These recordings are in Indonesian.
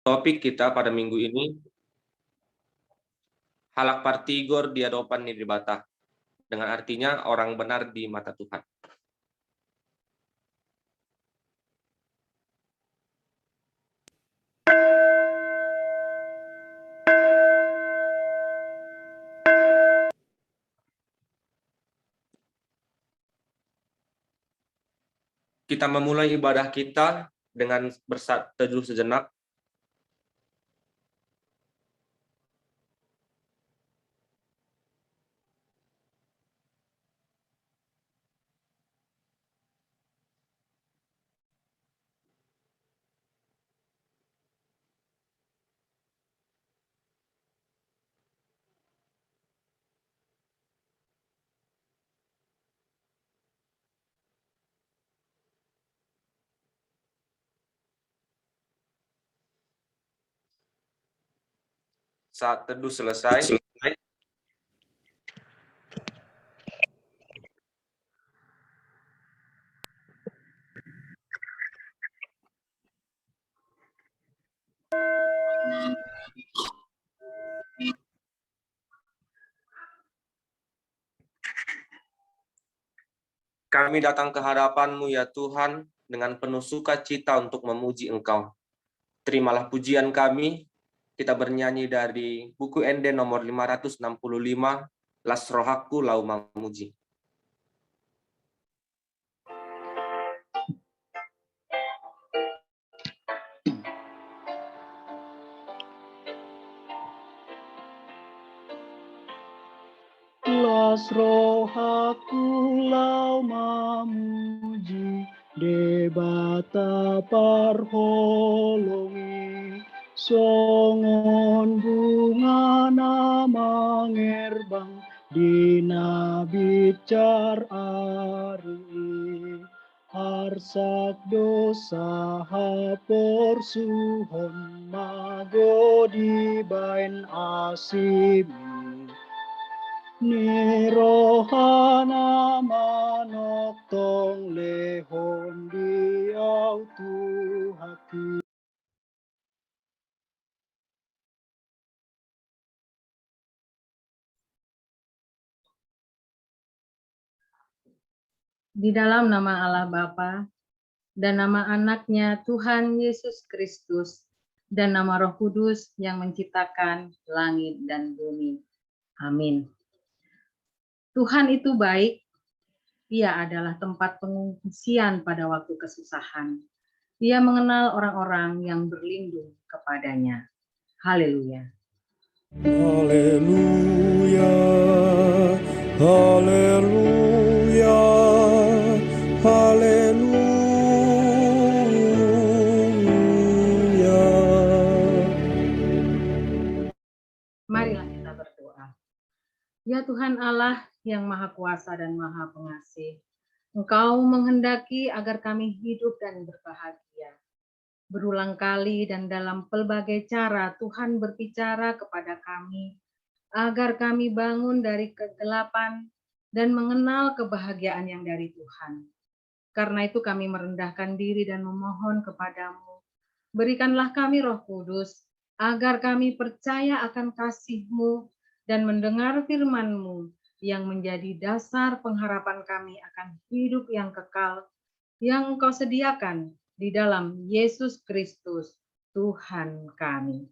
Topik kita pada minggu ini, halak partigor diadopan ni dibata, dengan artinya orang benar di mata Tuhan. Kita memulai ibadah kita dengan berteduh sejenak. Saat teduh selesai, kami datang ke hadapan-Mu ya Tuhan dengan penuh sukacita untuk memuji Engkau. Terimalah pujian kami. Kita bernyanyi dari buku ND nomor 565, Las Rohaku Lau Mamuji. Las rohaku lau mamuji, debata parholongi, songon bunga namang erbang, dina bicar ari, harsak dosa hapor suhon, mago di bain asimi. Ni rohana manok tong lehon diau Tuhaki. Di dalam nama Allah Bapa dan nama anaknya Tuhan Yesus Kristus dan nama Roh Kudus yang menciptakan langit dan bumi. Amin. Tuhan itu baik, Ia adalah tempat pengungsian pada waktu kesusahan. Ia mengenal orang-orang yang berlindung kepadanya. Haleluya. Haleluya, haleluya, haleluya. Marilah kita berdoa. Ya Tuhan Allah yang Maha Kuasa dan Maha Pengasih, Engkau menghendaki agar kami hidup dan berbahagia. Berulang kali dan dalam pelbagai cara Tuhan berbicara kepada kami, agar kami bangun dari kegelapan dan mengenal kebahagiaan yang dari Tuhan. Karena itu kami merendahkan diri dan memohon kepadamu, berikanlah kami Roh Kudus, agar kami percaya akan kasih-Mu dan mendengar firman-Mu yang menjadi dasar pengharapan kami akan hidup yang kekal, yang Engkau sediakan di dalam Yesus Kristus, Tuhan kami.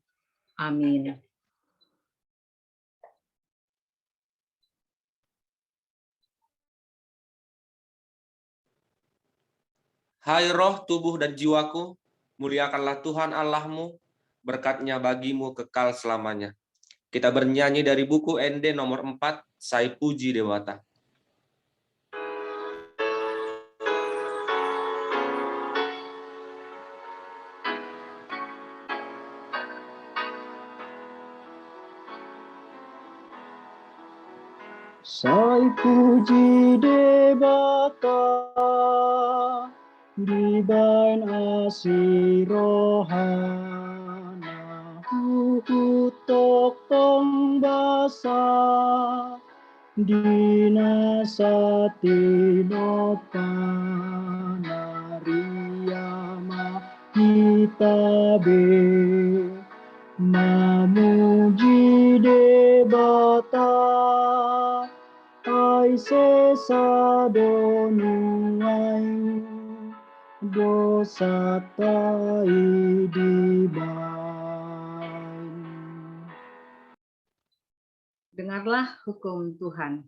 Amin. Hai roh, tubuh, dan jiwaku, muliakanlah Tuhan Allahmu, berkat-Nya bagimu kekal selamanya. Kita bernyanyi dari buku ND nomor 4, Sai Puji Dewata. Sai puji debata, di bain asi rohana, utok tong basa, dina sati nopana riyama kita be. sesa donuai dosa tai dibain. Dengarlah hukum Tuhan.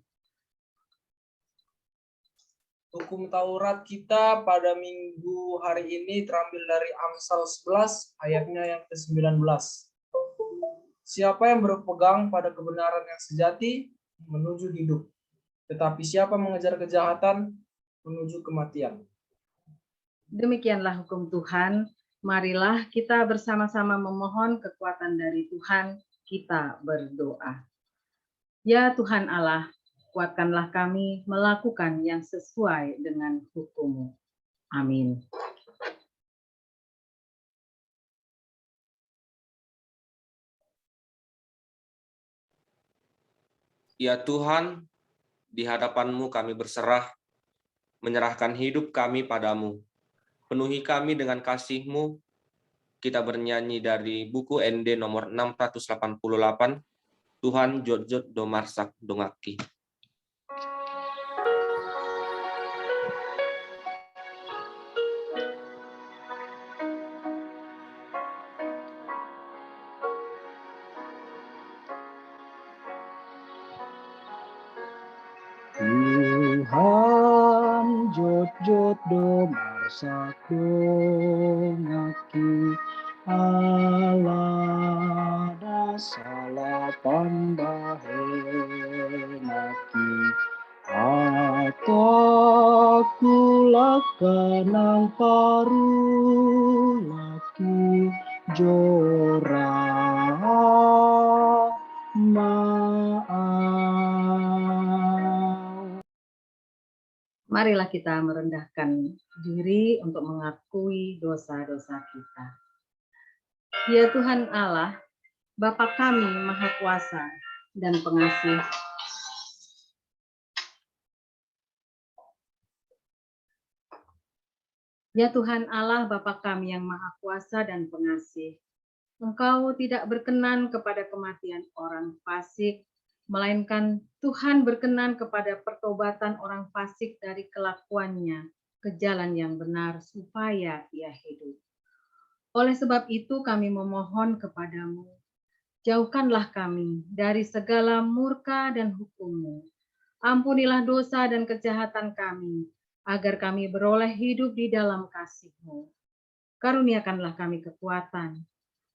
Hukum Taurat kita pada minggu hari ini terambil dari Amsal 11 ayatnya yang ke-19. Siapa yang berpegang pada kebenaran yang sejati menuju hidup, tetapi siapa mengejar kejahatan menuju kematian. Demikianlah hukum Tuhan. Marilah kita bersama-sama memohon kekuatan dari Tuhan. Kita berdoa. Ya Tuhan Allah, kuatkanlah kami melakukan yang sesuai dengan hukum-Mu. Amin. Ya Tuhan, di hadapan-Mu kami berserah, menyerahkan hidup kami padamu. Penuhi kami dengan kasih-Mu. Kita bernyanyi dari buku ND nomor 688, Tuhan Jojot Domarsak Dongaki. Tuhan jot-jot domarsak dongaki Allah dasalapan bahenaki atau kulakanang paru laki jora Marilah kita merendahkan diri untuk mengakui dosa-dosa kita. Ya Tuhan Allah, Bapa kami Maha Kuasa dan Pengasih, ya Tuhan Allah, Bapa kami yang Maha Kuasa dan Pengasih, Engkau tidak berkenan kepada kematian orang fasik, melainkan Tuhan berkenan kepada pertobatan orang fasik dari kelakuannya ke jalan yang benar supaya ia hidup. Oleh sebab itu kami memohon kepadamu, jauhkanlah kami dari segala murka dan hukum-Mu. Ampunilah dosa dan kejahatan kami, agar kami beroleh hidup di dalam kasih-Mu. Karuniakanlah kami kekuatan,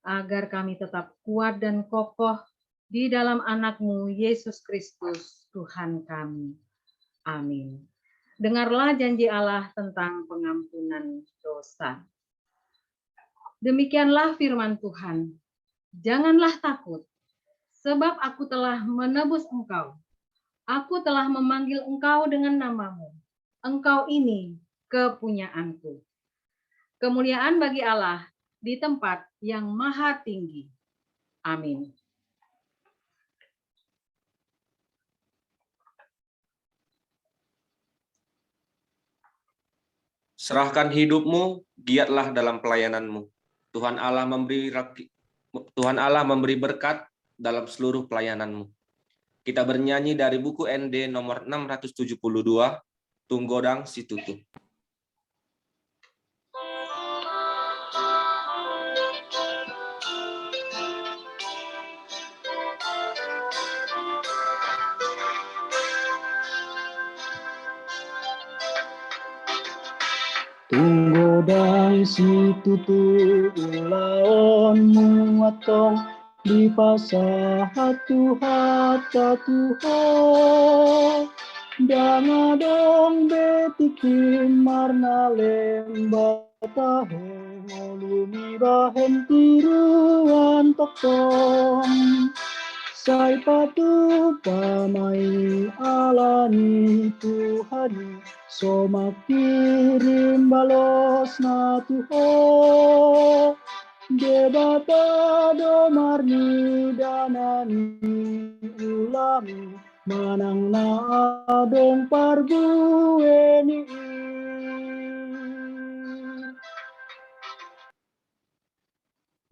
agar kami tetap kuat dan kokoh di dalam anak-Mu, Yesus Kristus, Tuhan kami. Amin. Dengarlah janji Allah tentang pengampunan dosa. Demikianlah firman Tuhan. Janganlah takut, sebab aku telah menebus engkau. Aku telah memanggil engkau dengan namamu. Engkau ini kepunyaanku. Kemuliaan bagi Allah di tempat yang maha tinggi. Amin. Serahkan hidupmu, giatlah dalam pelayanan-Mu. Tuhan Allah memberi berkat dalam seluruh pelayanan-Mu. Kita bernyanyi dari buku ND nomor 672, Tunggodang Situtu. Tunggodang situtu ulaon muatong di pasahatu hata Tuhan. Dangadong betikim marna lembatahe ngolumi bahen tiruan tokong. Sai patu pamai alani Tuhani soma kirim balos na Tuho debata domarni danani ulami manang na adong parbueni.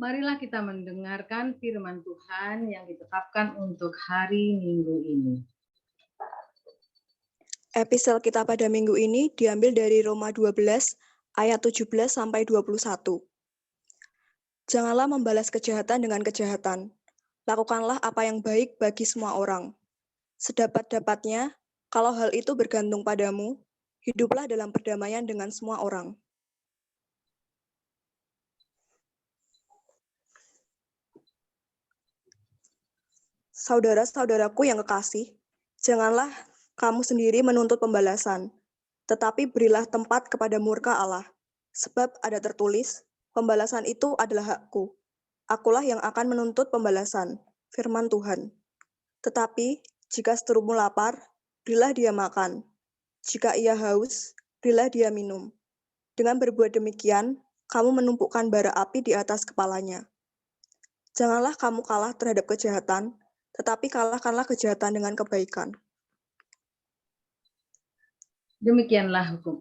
Marilah kita mendengarkan firman Tuhan yang ditetapkan untuk hari Minggu ini. Episode kita pada minggu ini diambil dari Roma 12 ayat 17 sampai 21. Janganlah membalas kejahatan dengan kejahatan. Lakukanlah apa yang baik bagi semua orang. Sedapat-dapatnya, kalau hal itu bergantung padamu, hiduplah dalam perdamaian dengan semua orang. Saudara-saudaraku yang kekasih, janganlah kamu sendiri menuntut pembalasan, tetapi berilah tempat kepada murka Allah. Sebab ada tertulis, pembalasan itu adalah hakku. Akulah yang akan menuntut pembalasan, firman Tuhan. Tetapi jika seterumu lapar, berilah dia makan. Jika ia haus, berilah dia minum. Dengan berbuat demikian, kamu menumpukan bara api di atas kepalanya. Janganlah kamu kalah terhadap kejahatan, tetapi kalahkanlah kejahatan dengan kebaikan. Demikianlah hukum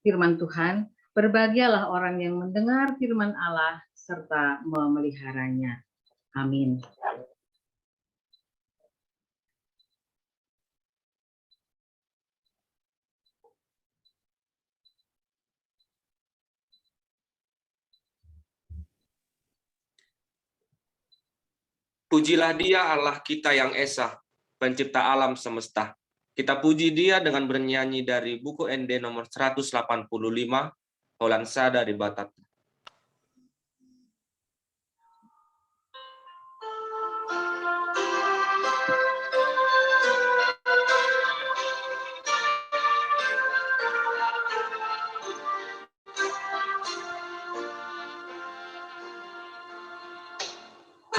firman Tuhan. Berbahagialah orang yang mendengar firman Allah serta memeliharanya. Amin. Pujilah Dia Allah kita yang esa, pencipta alam semesta. Kita puji Dia dengan bernyanyi dari buku ND nomor 185, Holansa dari Batat.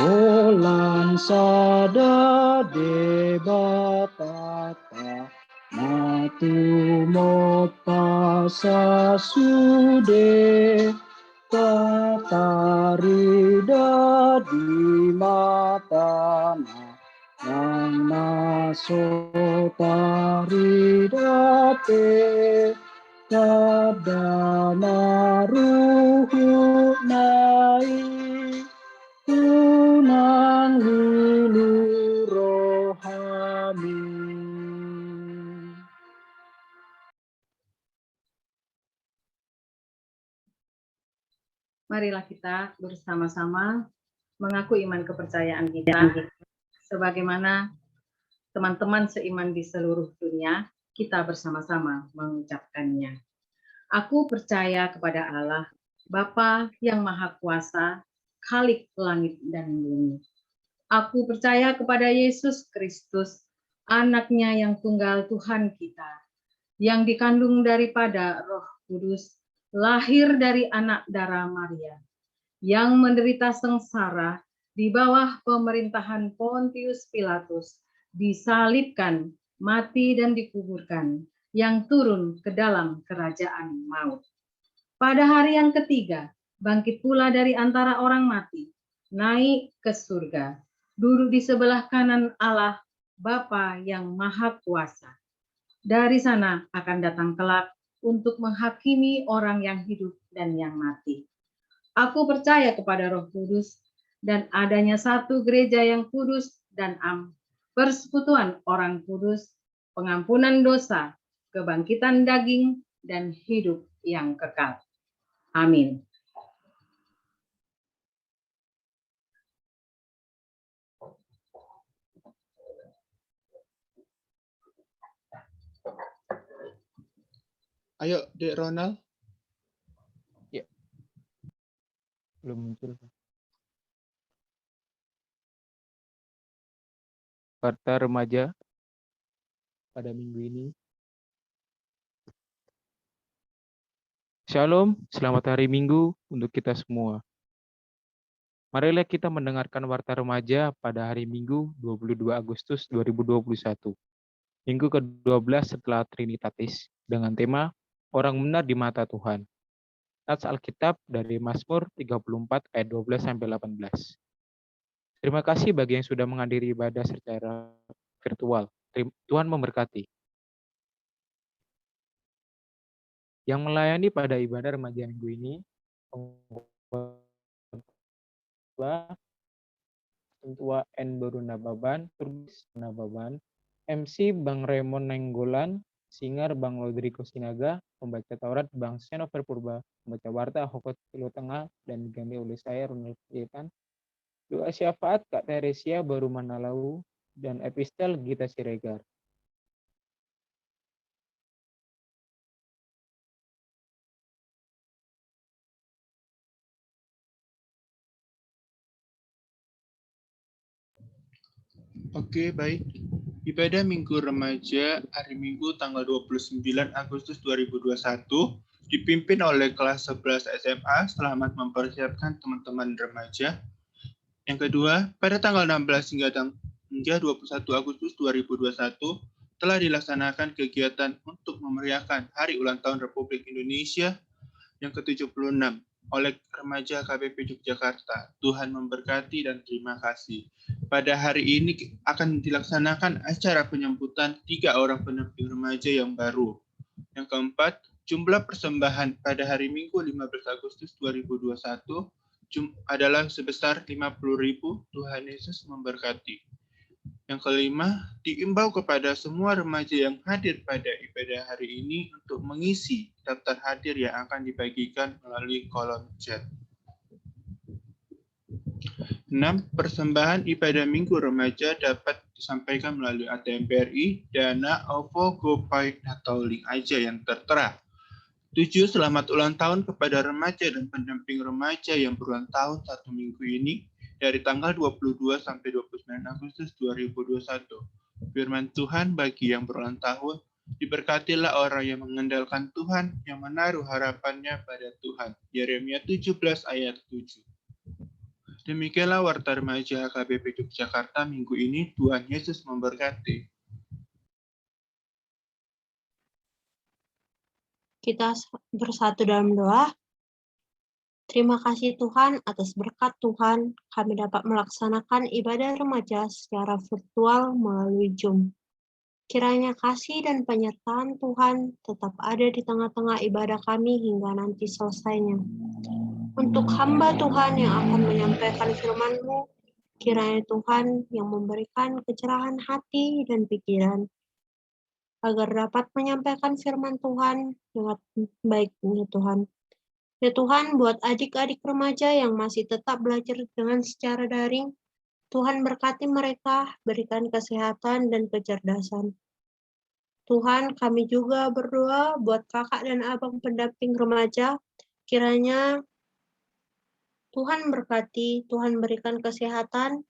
Holansa de batata, matu mopasa sude, tatarida di matana, yang nasotarida pe, kadana ruhu nai. Tunang lulu rohani. Marilah kita bersama-sama mengaku iman kepercayaan kita. Sebagaimana teman-teman seiman di seluruh dunia, kita bersama-sama mengucapkannya. Aku percaya kepada Allah, Bapa yang Maha Kuasa, Khalik langit dan bumi. Aku percaya kepada Yesus Kristus, anaknya yang tunggal Tuhan kita, yang dikandung daripada Roh Kudus, lahir dari anak darah Maria, yang menderita sengsara di bawah pemerintahan Pontius Pilatus, disalibkan, mati dan dikuburkan, yang turun ke dalam kerajaan maut. Pada hari yang ketiga, bangkit pula dari antara orang mati, naik ke surga, duduk di sebelah kanan Allah, Bapa yang Maha Kuasa. Dari sana akan datang kelak untuk menghakimi orang yang hidup dan yang mati. Aku percaya kepada Roh Kudus dan adanya satu gereja yang kudus dan persekutuan orang kudus, pengampunan dosa, kebangkitan daging, dan hidup yang kekal. Amin. Ayo, Dek Ronald. Ya. Belum muncul. Warta remaja pada minggu ini. Shalom, selamat hari Minggu untuk kita semua. Marilah kita mendengarkan Warta Remaja pada hari Minggu 22 Agustus 2021. Minggu ke-12 setelah Trinitatis dengan tema Orang Benar di Mata Tuhan. Nats Alkitab dari Mazmur 34 ayat 12-18. Terima kasih bagi yang sudah menghadiri ibadah secara virtual. Tuhan memberkati. Yang melayani pada ibadah remaja minggu ini, Ketua N. Baru Nababan, Turbis Nababan, MC Bang Raymond Nenggolan, Singar Bang Lodriko Sinaga, pembaca Taurat Bang Senover Purba, pembaca Warta Hokot Kilo Tengah, dan diganti oleh saya Ronald Yetan. Doa syafaat Kak Teresia Baru Manalau, dan epistel Gita Siregar. Oke, baik. Ibadah Minggu Remaja hari Minggu tanggal 29 Agustus 2021 dipimpin oleh kelas 11 SMA. Selamat mempersiapkan teman-teman remaja. Yang kedua, pada tanggal 16 hingga 21 Agustus 2021 telah dilaksanakan kegiatan untuk memeriahkan Hari Ulang Tahun Republik Indonesia yang ke-76 oleh remaja KBP Yogyakarta. Tuhan memberkati dan terima kasih. Pada hari ini akan dilaksanakan acara penyambutan 3 orang pendamping remaja yang baru. Yang keempat, jumlah persembahan pada hari Minggu 15 Agustus 2021 adalah sebesar 50.000. Tuhan Yesus memberkati. Yang kelima, diimbau kepada semua remaja yang hadir pada ibadah hari ini untuk mengisi daftar hadir yang akan dibagikan melalui kolom chat. 6. Persembahan ibadah Minggu Remaja dapat disampaikan melalui ATM BRI, Dana, OVO, GoPay, atau link aja yang tertera. 7. Selamat ulang tahun kepada remaja dan pendamping remaja yang berulang tahun 1 minggu ini dari tanggal 22 sampai 29 Agustus 2021. Firman Tuhan bagi yang berulang tahun, diberkatilah orang yang mengandalkan Tuhan, yang menaruh harapannya pada Tuhan. Yeremia 17 ayat 7. Demikianlah Warta Remaja KBP Yogyakarta minggu ini. Tuhan Yesus memberkati. Kita bersatu dalam doa. Terima kasih Tuhan atas berkat Tuhan, kami dapat melaksanakan ibadah remaja secara virtual melalui Zoom. Kiranya kasih dan penyertaan Tuhan tetap ada di tengah-tengah ibadah kami hingga nanti selesainya. Untuk hamba Tuhan yang akan menyampaikan firman-Mu, kiranya Tuhan yang memberikan kecerahan hati dan pikiran, agar dapat menyampaikan firman Tuhan dengan baik ya Tuhan. Ya Tuhan, buat adik-adik remaja yang masih tetap belajar dengan secara daring, Tuhan berkati mereka, berikan kesehatan dan kecerdasan. Tuhan, kami juga berdoa buat kakak dan abang pendamping remaja, kiranya Tuhan berkati, Tuhan berikan kesehatan,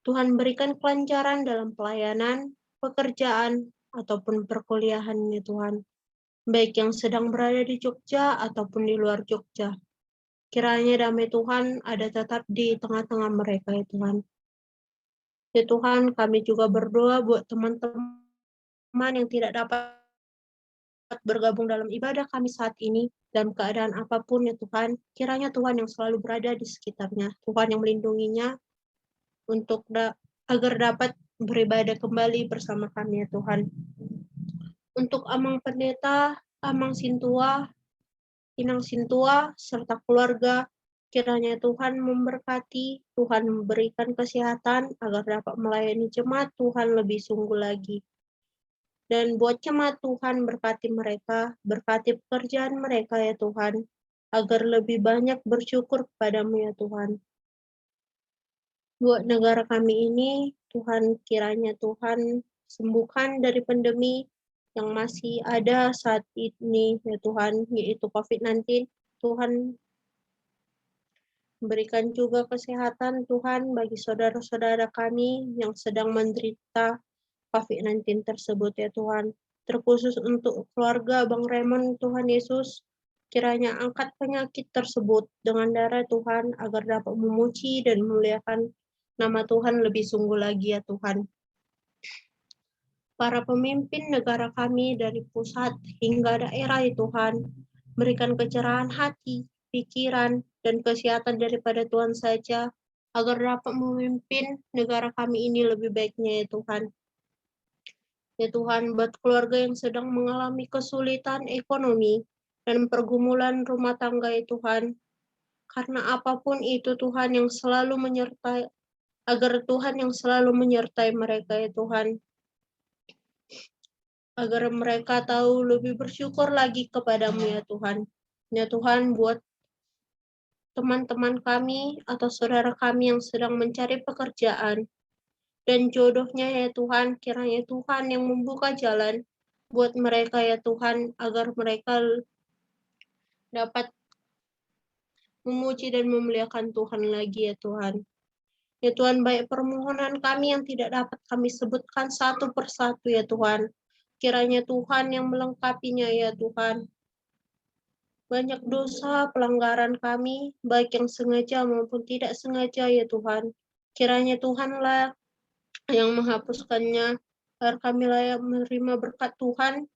Tuhan berikan kelancaran dalam pelayanan, pekerjaan, ataupun perkuliahan ya Tuhan. Baik yang sedang berada di Jogja ataupun di luar Jogja. Kiranya damai Tuhan ada tetap di tengah-tengah mereka ya Tuhan. Ya Tuhan, kami juga berdoa buat teman-teman yang tidak dapat bergabung dalam ibadah kami saat ini, dalam keadaan apapun ya Tuhan. Kiranya Tuhan yang selalu berada di sekitarnya, Tuhan yang melindunginya untuk agar dapat beribadah kembali bersama kami ya Tuhan. Untuk Amang Pendeta, Amang Sintua, Inang Sintua, serta keluarga, kiranya Tuhan memberkati, Tuhan memberikan kesehatan agar dapat melayani jemaat Tuhan lebih sungguh lagi. Dan buat jemaat Tuhan, berkati mereka, berkati pekerjaan mereka ya Tuhan, agar lebih banyak bersyukur kepadamu ya Tuhan. Buat negara kami ini, Tuhan kiranya Tuhan sembuhkan dari pandemi yang masih ada saat ini ya Tuhan, yaitu COVID-19. Tuhan berikan juga kesehatan Tuhan bagi saudara-saudara kami yang sedang menderita COVID-19 tersebut ya Tuhan. Terkhusus untuk keluarga Bang Raymond, Tuhan Yesus, kiranya angkat penyakit tersebut dengan darah Tuhan agar dapat memuji dan memuliakan nama Tuhan lebih sungguh lagi ya Tuhan. Para pemimpin negara kami dari pusat hingga daerah ya Tuhan, berikan kecerahan hati, pikiran, dan kesehatan daripada Tuhan saja, agar dapat memimpin negara kami ini lebih baiknya ya Tuhan. Ya Tuhan, buat keluarga yang sedang mengalami kesulitan ekonomi dan pergumulan rumah tangga ya Tuhan, karena apapun itu Tuhan yang selalu menyertai, agar Tuhan yang selalu menyertai mereka ya Tuhan. agar mereka tahu lebih bersyukur lagi kepadamu ya Tuhan. Ya Tuhan, buat teman-teman kami atau saudara kami yang sedang mencari pekerjaan dan jodohnya ya Tuhan, kiranya Tuhan yang membuka jalan buat mereka ya Tuhan, agar mereka dapat memuji dan memuliakan Tuhan lagi ya Tuhan. Ya Tuhan, baik permohonan kami yang tidak dapat kami sebutkan satu persatu ya Tuhan. Kiranya Tuhan yang melengkapinya ya Tuhan. Banyak dosa pelanggaran kami, baik yang sengaja maupun tidak sengaja ya Tuhan. Kiranya Tuhanlah yang menghapuskannya, agar kami layak menerima berkat Tuhan,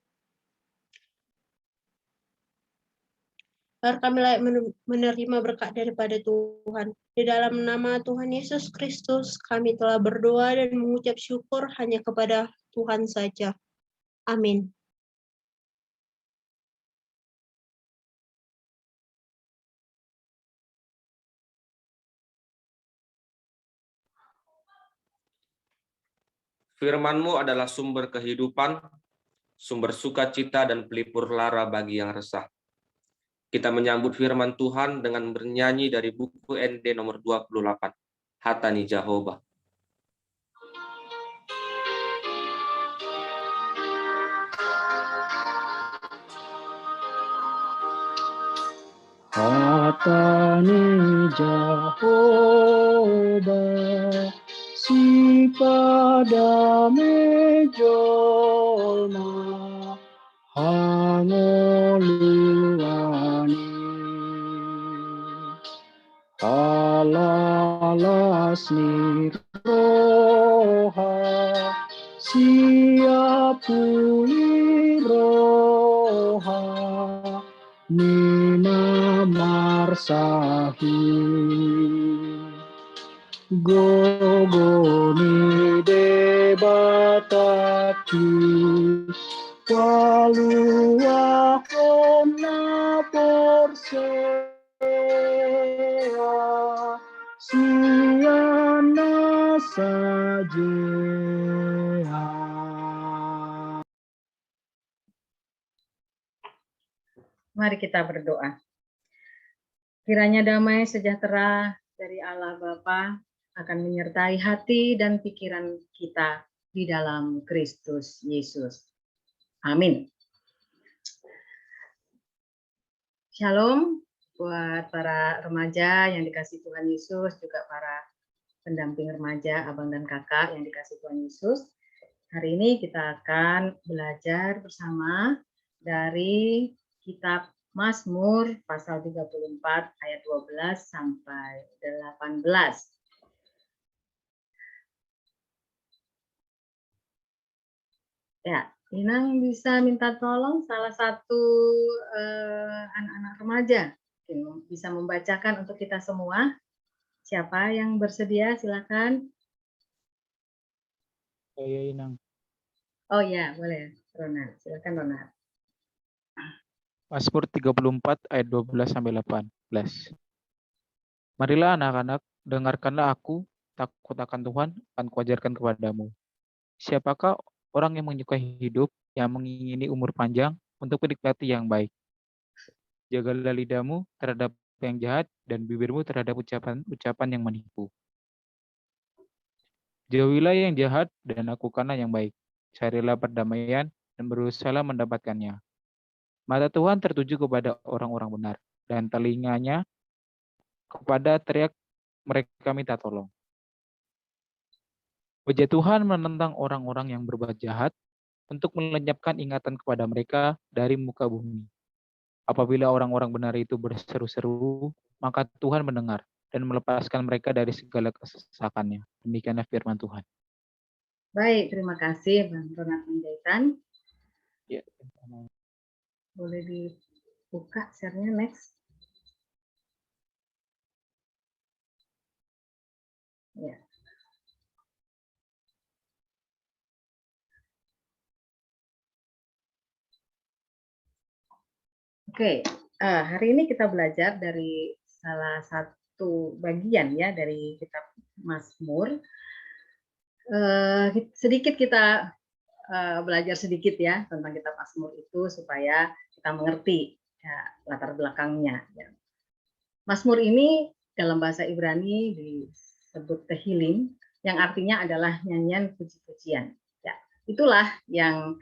agar kami layak menerima berkat daripada Tuhan. Di dalam nama Tuhan Yesus Kristus, kami telah berdoa dan mengucap syukur hanya kepada Tuhan saja. Amin. Firman-Mu adalah sumber kehidupan, sumber sukacita dan pelipur lara bagi yang resah. Kita menyambut firman Tuhan dengan bernyanyi dari buku ND nomor 28, Hatani Jehovah. Hatani Jehovah, si padame jolma, hangoluani, halalas ni roha, siapuli roha, Nina marsahi gogoni debataki walua kona porsea siana sajea. Mari kita berdoa. Kiranya damai sejahtera dari Allah Bapa akan menyertai hati dan pikiran kita di dalam Kristus Yesus. Amin. Shalom buat para remaja yang dikasih Tuhan Yesus, juga para pendamping remaja, abang dan kakak yang dikasih Tuhan Yesus. Hari ini kita akan belajar bersama dari kitab Mazmur pasal 34 ayat 12 sampai 18. Ya, Inang bisa minta tolong salah satu anak-anak remaja bisa membacakan untuk kita semua. Siapa yang bersedia? Silakan. Saya Inang. Oh ya, boleh. Ronald, silakan Ronald. Mazmur 34 ayat 12 sampai 18. Marilah anak-anak, dengarkanlah aku, takut akan Tuhan, akan kuajarkan kepadamu. Siapakah orang yang menyukai hidup, yang mengingini umur panjang untuk menikmati yang baik? Jagalah lidahmu terhadap yang jahat dan bibirmu terhadap ucapan yang menipu. Jauhilah yang jahat dan lakukanlah yang baik. Carilah perdamaian dan berusahalah mendapatkannya. Mata Tuhan tertuju kepada orang-orang benar, dan telinganya kepada teriak mereka minta tolong. Wajah Tuhan menentang orang-orang yang berbuat jahat untuk melenyapkan ingatan kepada mereka dari muka bumi. Apabila orang-orang benar itu berseru-seru, maka Tuhan mendengar dan melepaskan mereka dari segala kesesakannya. Demikianlah firman Tuhan. Baik, terima kasih Bang Ronald Panjaitan. Ya. Boleh dibuka share-nya, next. Ya. Oke, hari ini kita belajar dari salah satu bagian ya dari kitab Mazmur. Sedikit kita belajar sedikit ya tentang kitab Mazmur itu supaya kita mengerti ya, latar belakangnya. Ya. Mazmur ini dalam bahasa Ibrani disebut Tehillim, yang artinya adalah nyanyian puji-pujian. Ya, itulah yang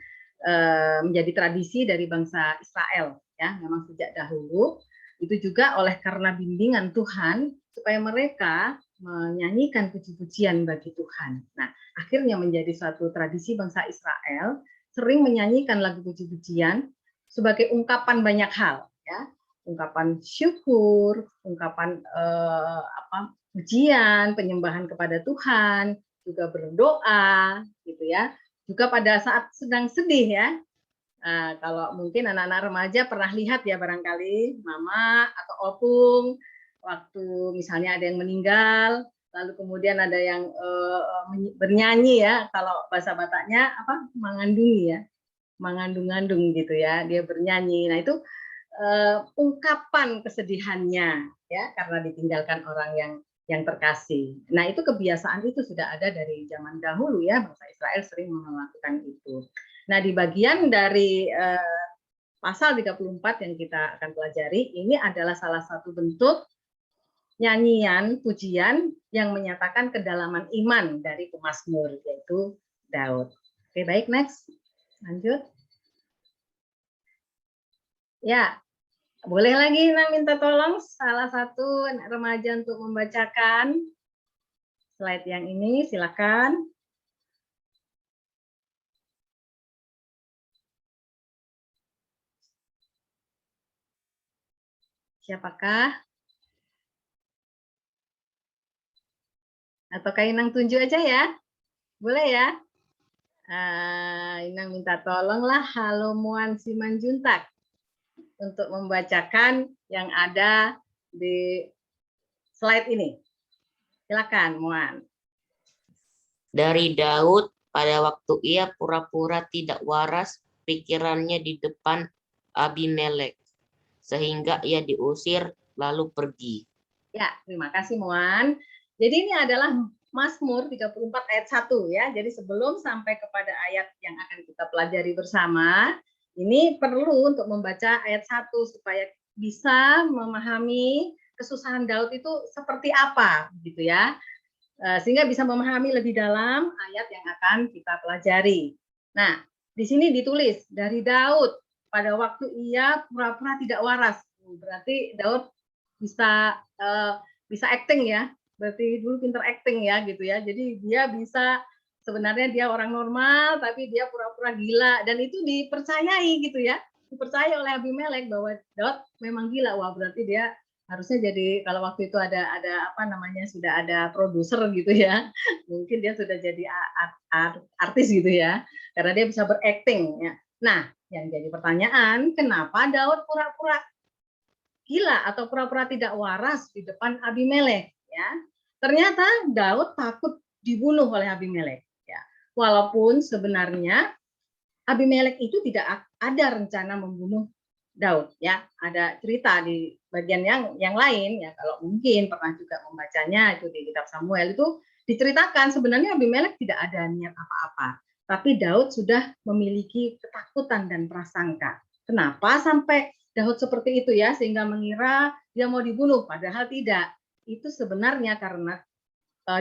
menjadi tradisi dari bangsa Israel. Ya, memang sejak dahulu itu juga oleh karena bimbingan Tuhan supaya mereka menyanyikan puji-pujian bagi Tuhan. Nah, akhirnya menjadi suatu tradisi bangsa Israel sering menyanyikan lagu puji-pujian sebagai ungkapan banyak hal, ya, ungkapan syukur, ungkapan pujian, penyembahan kepada Tuhan, juga berdoa, gitu ya. Juga pada saat sedang sedih ya. Nah, kalau mungkin anak-anak remaja pernah lihat ya barangkali mama atau opung waktu misalnya ada yang meninggal, lalu kemudian ada yang bernyanyi ya, kalau bahasa Bataknya apa, mengandungi ya, mengandung-andung gitu ya, dia bernyanyi. Nah itu ungkapan kesedihannya ya karena ditinggalkan orang yang terkasih. Nah itu kebiasaan itu sudah ada dari zaman dahulu ya, bangsa Israel sering melakukan itu. Nah di bagian dari pasal 34 yang kita akan pelajari, ini adalah salah satu bentuk nyanyian, pujian yang menyatakan kedalaman iman dari pemazmur, yaitu Daud. Oke, baik, next. Lanjut. Ya, boleh lagi minta tolong salah satu anak remaja untuk membacakan slide yang ini, silakan. Siapakah? Atau Kak Inang tunjuk aja ya? Boleh ya? Inang minta tolonglah Halo Muan Simanjuntak untuk membacakan yang ada di slide ini. Silakan, Muan. Dari Daud, pada waktu ia pura-pura tidak waras, pikirannya di depan Abimelek, sehingga ia diusir lalu pergi. Ya, terima kasih, Muan. Jadi ini adalah Mazmur 34 ayat 1 ya. Jadi sebelum sampai kepada ayat yang akan kita pelajari bersama, ini perlu untuk membaca ayat 1 supaya bisa memahami kesusahan Daud itu seperti apa gitu ya. Sehingga bisa memahami lebih dalam ayat yang akan kita pelajari. Nah, di sini ditulis dari Daud pada waktu ia pura-pura tidak waras. Berarti Daud bisa acting ya. Berarti dulu pinter acting ya gitu ya. Jadi dia bisa, sebenarnya dia orang normal tapi dia pura-pura gila dan itu dipercayai gitu ya. Dipercaya oleh Abimelek bahwa Daud memang gila. Wah, berarti dia harusnya jadi, kalau waktu itu ada apa namanya, sudah ada produser gitu ya. Mungkin dia sudah jadi artis gitu ya. Karena dia bisa berakting ya. Nah, yang jadi pertanyaan, kenapa Daud pura-pura gila atau pura-pura tidak waras di depan Abimelek ya? Ternyata Daud takut dibunuh oleh Abimelek ya. Walaupun sebenarnya Abimelek itu tidak ada rencana membunuh Daud ya. Ada cerita di bagian yang lain ya, kalau mungkin pernah juga membacanya itu di kitab Samuel, itu diceritakan sebenarnya Abimelek tidak ada niat apa-apa. Tapi Daud sudah memiliki ketakutan dan prasangka. Kenapa sampai Daud seperti itu ya, sehingga mengira dia mau dibunuh, padahal tidak. Itu sebenarnya karena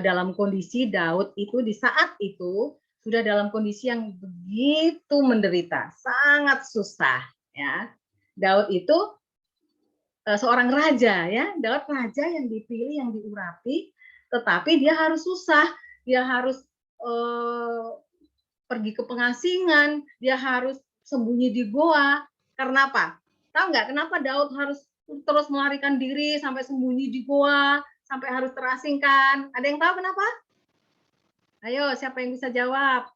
dalam kondisi Daud itu di saat itu sudah dalam kondisi yang begitu menderita, sangat susah ya. Daud itu seorang raja ya, Daud raja yang dipilih, yang diurapi, tetapi dia harus susah, dia harus pergi ke pengasingan, dia harus sembunyi di goa. Karena apa? Tahu nggak kenapa Daud harus terus melarikan diri sampai sembunyi di goa, sampai harus terasingkan? Ada yang tahu kenapa? Ayo, siapa yang bisa jawab?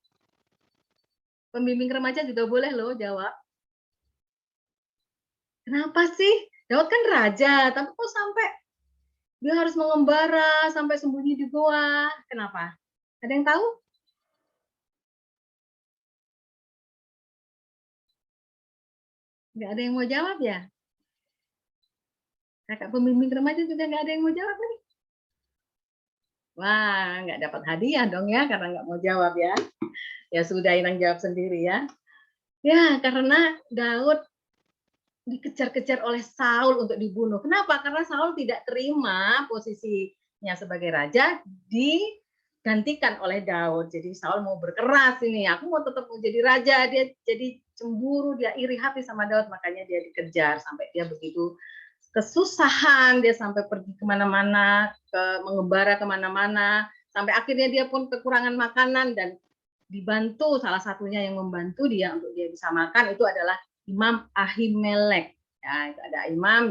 Pembimbing remaja juga boleh loh jawab. Kenapa sih? Daud kan raja, tapi kok sampai dia harus mengembara, sampai sembunyi di goa? Kenapa? Ada yang tahu? Nggak ada yang mau jawab ya? Kakak pembimbing remaja juga nggak ada yang mau jawab nih. Wah, nggak dapat hadiah dong ya, karena nggak mau jawab ya. Ya sudah, Inang jawab sendiri ya. Ya, karena Daud dikejar-kejar oleh Saul untuk dibunuh. Kenapa? Karena Saul tidak terima posisinya sebagai raja digantikan oleh Daud. Jadi Saul mau berkeras ini, aku mau tetap mau jadi raja. Dia jadi cemburu, dia iri hati sama Daud, makanya dia dikejar sampai dia begitu kesusahan, dia sampai pergi kemana-mana, mengembara kemana-mana, sampai akhirnya dia pun kekurangan makanan dan dibantu, salah satunya yang membantu dia untuk dia bisa makan itu adalah Imam Ahimelek. Ya, itu ada imam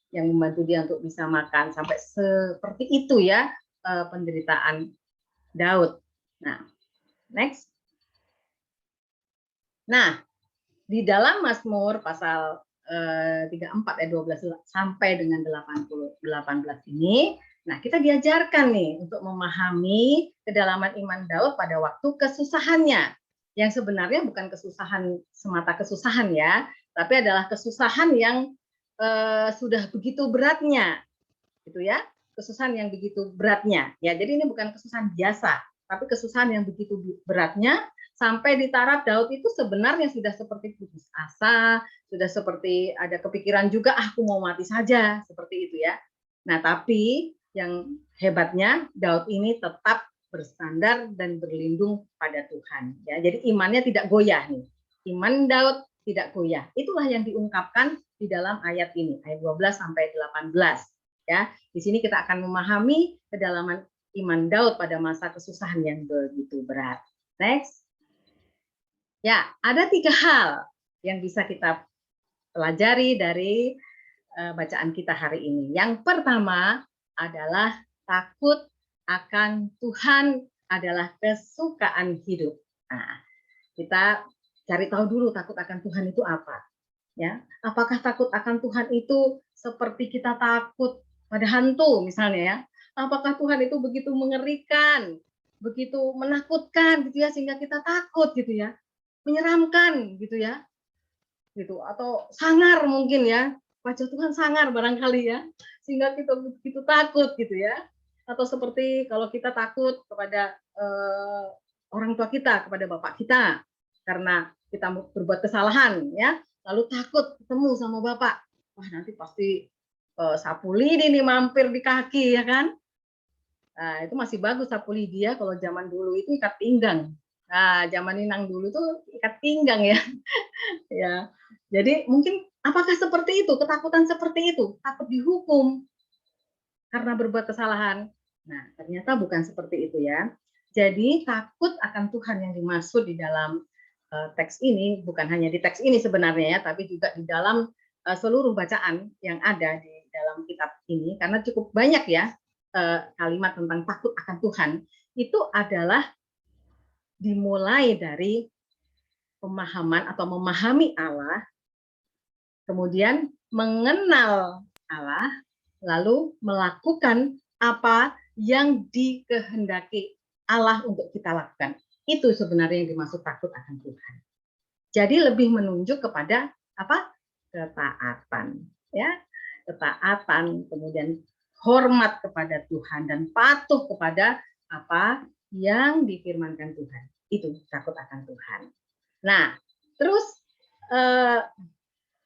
yang membantu dia untuk bisa makan, sampai seperti itu ya penderitaan Daud. Nah, next. Nah, di dalam Mazmur pasal 34 ayat 12 sampai dengan 18 ini, nah kita diajarkan nih untuk memahami kedalaman iman Daud pada waktu kesusahannya, yang sebenarnya bukan kesusahan semata kesusahan ya, tapi adalah kesusahan yang sudah begitu beratnya, gitu ya, kesusahan yang begitu beratnya. Ya, jadi ini bukan kesusahan biasa, tapi kesusahan yang begitu beratnya sampai di taraf Daud itu sebenarnya sudah seperti putus asa, sudah seperti ada kepikiran juga, aku mau mati saja, seperti itu ya. Nah, tapi yang hebatnya Daud ini tetap bersandar dan berlindung pada Tuhan. Ya, jadi imannya tidak goyah nih. Iman Daud tidak goyah. Itulah yang diungkapkan di dalam ayat ini, ayat 12 sampai 18. Ya, di sini kita akan memahami kedalaman iman Daud pada masa kesusahan yang begitu berat. Next. Ya, ada 3 hal yang bisa kita pelajari dari bacaan kita hari ini. Yang pertama adalah takut akan Tuhan adalah kesukaan hidup. Nah, kita cari tahu dulu takut akan Tuhan itu apa. Ya, apakah takut akan Tuhan itu seperti kita takut pada hantu misalnya ya? Apakah Tuhan itu begitu mengerikan, begitu menakutkan gitu ya sehingga kita takut gitu ya? Menyeramkan gitu ya, gitu, atau sangar mungkin ya, wajah Tuhan sangar barangkali ya, sehingga kita begitu takut gitu ya, atau seperti kalau kita takut kepada orang tua kita, kepada bapak kita, karena kita berbuat kesalahan ya, lalu takut ketemu sama bapak, wah nanti pasti sapu lidi nih mampir di kaki ya kan, nah itu masih bagus sapu lidi ya, kalau zaman dulu itu ikat pinggang. Nah, zaman Inang dulu tuh ikat pinggang ya. Ya. Jadi mungkin apakah seperti itu? Ketakutan seperti itu, takut dihukum karena berbuat kesalahan. Nah, ternyata bukan seperti itu ya. Jadi takut akan Tuhan yang dimaksud di dalam teks ini bukan hanya di teks ini sebenarnya ya, tapi juga di dalam seluruh bacaan yang ada di dalam kitab ini, karena cukup banyak ya kalimat tentang takut akan Tuhan. Itu adalah dimulai dari pemahaman atau memahami Allah, kemudian mengenal Allah, lalu melakukan apa yang dikehendaki Allah untuk kita lakukan. Itu sebenarnya yang dimaksud takut akan Tuhan. Jadi lebih menunjuk kepada apa? Ketaatan, ya, ketaatan, kemudian hormat kepada Tuhan dan patuh kepada apa yang difirmankan Tuhan. Itu takut akan Tuhan. Nah, terus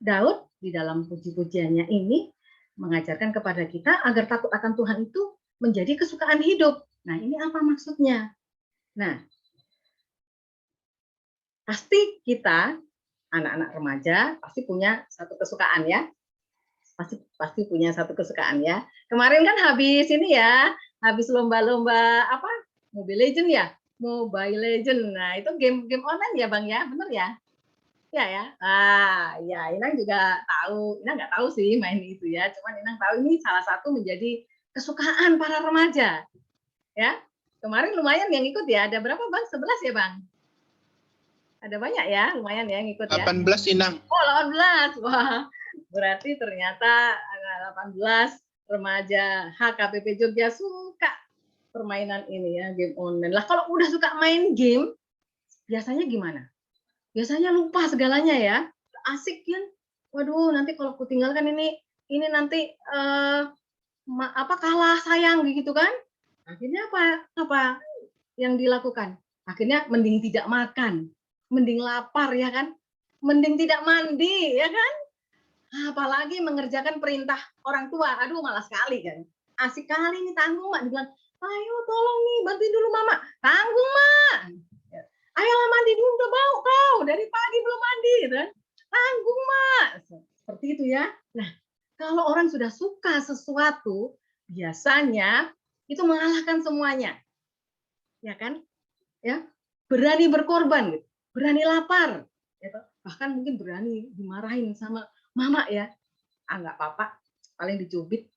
Daud di dalam puji-pujiannya ini mengajarkan kepada kita agar takut akan Tuhan itu menjadi kesukaan hidup. Nah, ini apa maksudnya? Nah, pasti kita anak-anak remaja pasti punya satu kesukaan ya. Pasti punya satu kesukaan ya. Kemarin kan habis ini ya, habis lomba-lomba apa? Mobile Legend ya? Mobile Legend. Nah, itu game online ya, Bang ya? Bener ya? Ya ya. Ah, ya, Inang juga tahu. Inang nggak tahu sih main itu ya. Cuman Inang tahu ini salah satu menjadi kesukaan para remaja. Ya. Kemarin lumayan yang ikut ya. Ada berapa, Bang? 11 ya, Bang? Ada banyak ya, lumayan ya yang ikut ya. 18 Inang. Oh, 18. Wah. Berarti ternyata ada 18 remaja HKBP Jogja suka permainan ini ya, game online. Lah kalau udah suka main game, biasanya gimana? Biasanya lupa segalanya ya. Asik kan? Waduh, nanti kalau aku tinggalkan ini nanti kalah sayang gitu kan? Akhirnya apa yang dilakukan? Akhirnya mending tidak makan, mending lapar ya kan, mending tidak mandi ya kan. Apalagi mengerjakan perintah orang tua, aduh malas sekali kan. Asik kali nih tanggung mak, dibilang, ayo tolong nih bantuin dulu mama, tanggung mak. Ayolah mandi dulu, udah bau kau, dari pagi belum mandi gitu kan. Tanggung mak. Seperti itu ya. Nah, kalau orang sudah suka sesuatu, biasanya itu mengalahkan semuanya. Ya kan? Ya, berani berkorban gitu, berani lapar, gitu. Bahkan mungkin berani dimarahin sama mama ya, nggak apa-apa, paling dicubit,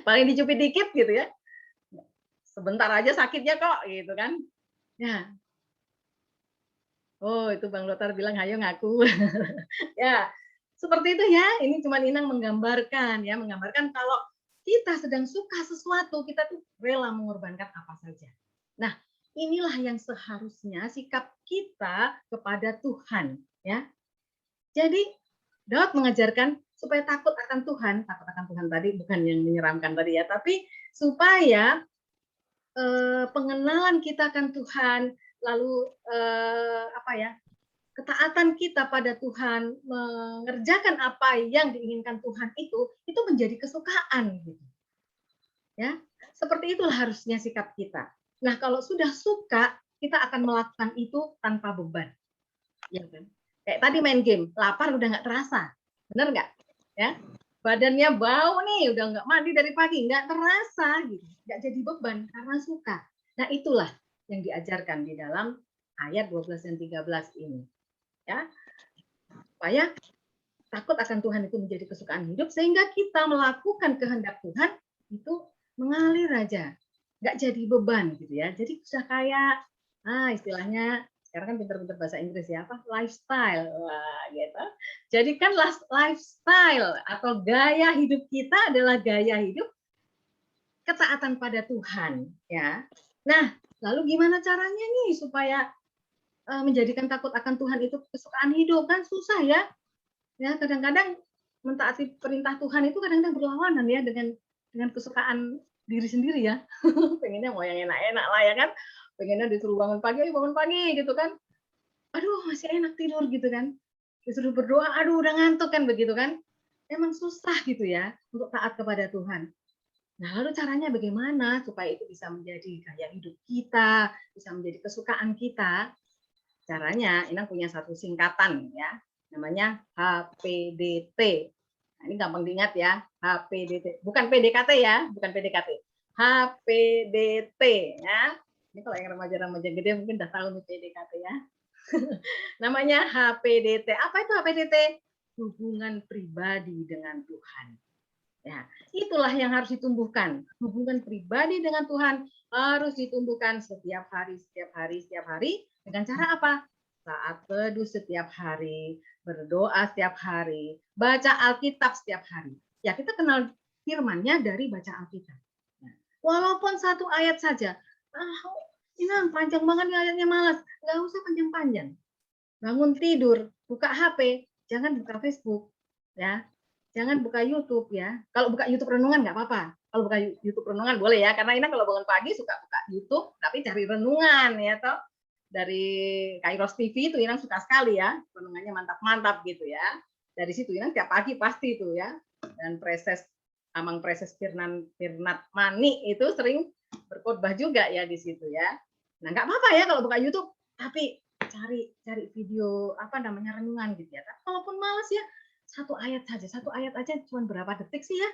paling dicubit dikit gitu ya, sebentar aja sakitnya kok, gitu kan? Ya, oh itu Bang Lotar bilang ayo ngaku, ya seperti itu ya. Ini cuma Inang menggambarkan ya, menggambarkan kalau kita sedang suka sesuatu, kita tuh rela mengorbankan apa saja. Nah, inilah yang seharusnya sikap kita kepada Tuhan ya. Jadi Daud mengajarkan supaya takut akan Tuhan tadi bukan yang menyeramkan tadi ya, tapi supaya pengenalan kita akan Tuhan, lalu ketaatan kita pada Tuhan, mengerjakan apa yang diinginkan Tuhan itu menjadi kesukaan gitu. Ya, seperti itulah harusnya sikap kita. Nah, kalau sudah suka, kita akan melakukan itu tanpa beban. Ya kan? Kayak tadi main game, lapar udah nggak terasa, bener nggak? Ya, badannya bau nih, udah nggak mandi dari pagi, nggak terasa gitu, nggak jadi beban karena suka. Nah, itulah yang diajarkan di dalam ayat 12 dan 13 ini, ya, supaya takut akan Tuhan itu menjadi kesukaan hidup, sehingga kita melakukan kehendak Tuhan itu mengalir aja, nggak jadi beban gitu ya. Jadi sudah kayak, istilahnya sekarang kan pinter-pinter bahasa Inggris ya, apa lifestyle, wah, gitu. Jadi kan lifestyle atau gaya hidup kita adalah gaya hidup ketaatan pada Tuhan, ya. Nah, lalu gimana caranya nih supaya menjadikan takut akan Tuhan itu kesukaan hidup? Kan susah ya. Ya, kadang-kadang mentaati perintah Tuhan itu kadang-kadang berlawanan ya dengan kesukaan diri sendiri ya. Pengennya mau yang enak-enak lah ya kan. Pengennya disuruh bangun pagi, ayo bangun pagi gitu kan. Aduh, masih enak tidur gitu kan. Disuruh berdoa, aduh udah ngantuk kan begitu kan. Emang susah gitu ya untuk taat kepada Tuhan. Nah, lalu caranya bagaimana supaya itu bisa menjadi gaya hidup kita, bisa menjadi kesukaan kita? Caranya, Inang punya satu singkatan ya, namanya HPDT. Nah, ini gampang diingat ya, HPDT. Bukan PDKT ya, bukan PDKT. HPDT ya. Ini kalau yang remaja-remaja gede mungkin udah tahu nih PDKT ya. Namanya HPDT. Apa itu HPDT? Hubungan pribadi dengan Tuhan. Ya, itulah yang harus ditumbuhkan. Hubungan pribadi dengan Tuhan harus ditumbuhkan setiap hari, setiap hari, setiap hari. Dengan cara apa? Saat teduh setiap hari, berdoa setiap hari, baca Alkitab setiap hari. Ya, kita kenal firman-Nya dari baca Alkitab. Nah, walaupun satu ayat saja, Inang panjang banget nih ayatnya, malas. Nggak usah panjang-panjang. Bangun tidur, buka HP, jangan buka Facebook, ya. Jangan buka YouTube ya. Kalau buka YouTube renungan nggak apa-apa. Kalau buka YouTube renungan boleh ya, karena Inang kalau bangun pagi suka buka YouTube, tapi cari renungan ya toh. Dari Kairos TV itu Inang suka sekali ya, renungannya mantap-mantap gitu ya. Dari situ Inang tiap pagi pasti itu ya. Dan Amang Preses Firnat Mani itu sering berkhotbah juga ya di situ ya. Nah, nggak apa-apa ya kalau buka YouTube, tapi cari video renungan gitu ya. Tapi kalaupun malas ya, satu ayat aja cuma berapa detik sih ya,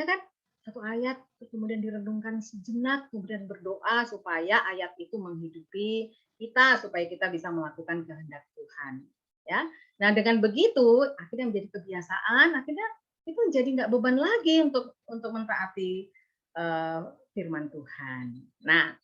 ya kan? Satu ayat, kemudian direnungkan sejenak, kemudian berdoa supaya ayat itu menghidupi kita, supaya kita bisa melakukan kehendak Tuhan. Ya, nah dengan begitu akhirnya menjadi kebiasaan, akhirnya itu menjadi nggak beban lagi untuk mentaati firman Tuhan. Nah,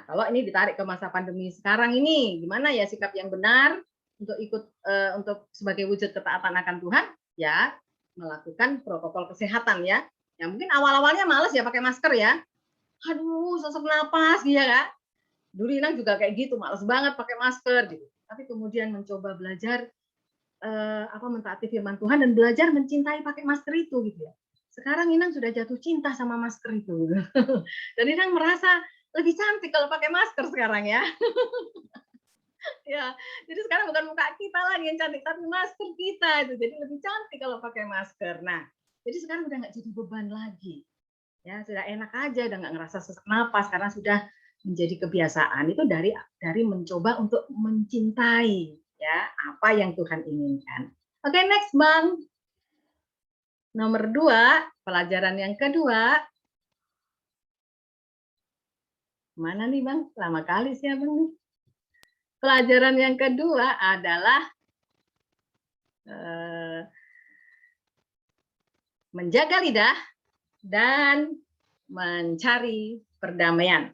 kalau ini ditarik ke masa pandemi sekarang ini, gimana ya sikap yang benar untuk sebagai wujud ketaatan akan Tuhan? Ya, melakukan protokol kesehatan ya. Ya mungkin awal-awalnya males ya pakai masker ya. Aduh, sesak napas gitu ya. Dulu Inang juga kayak gitu, males banget pakai masker gitu. Tapi kemudian mencoba belajar mentaati firman Tuhan dan belajar mencintai pakai masker itu gitu ya. Sekarang Inang sudah jatuh cinta sama masker itu gitu. Dan Inang merasa lebih cantik kalau pakai masker sekarang ya. Ya, jadi sekarang bukan muka kita lagi yang cantik, tapi masker kita itu. Jadi lebih cantik kalau pakai masker. Nah, jadi sekarang udah nggak jadi beban lagi. Ya, sudah enak aja, udah nggak ngerasa sesak napas karena sudah menjadi kebiasaan. Itu dari mencoba untuk mencintai ya apa yang Tuhan inginkan. Oke, next Bang. Nomor 2, pelajaran yang kedua. Mana nih Bang? Lama kali sih Abang nih. Pelajaran yang kedua adalah menjaga lidah dan mencari perdamaian.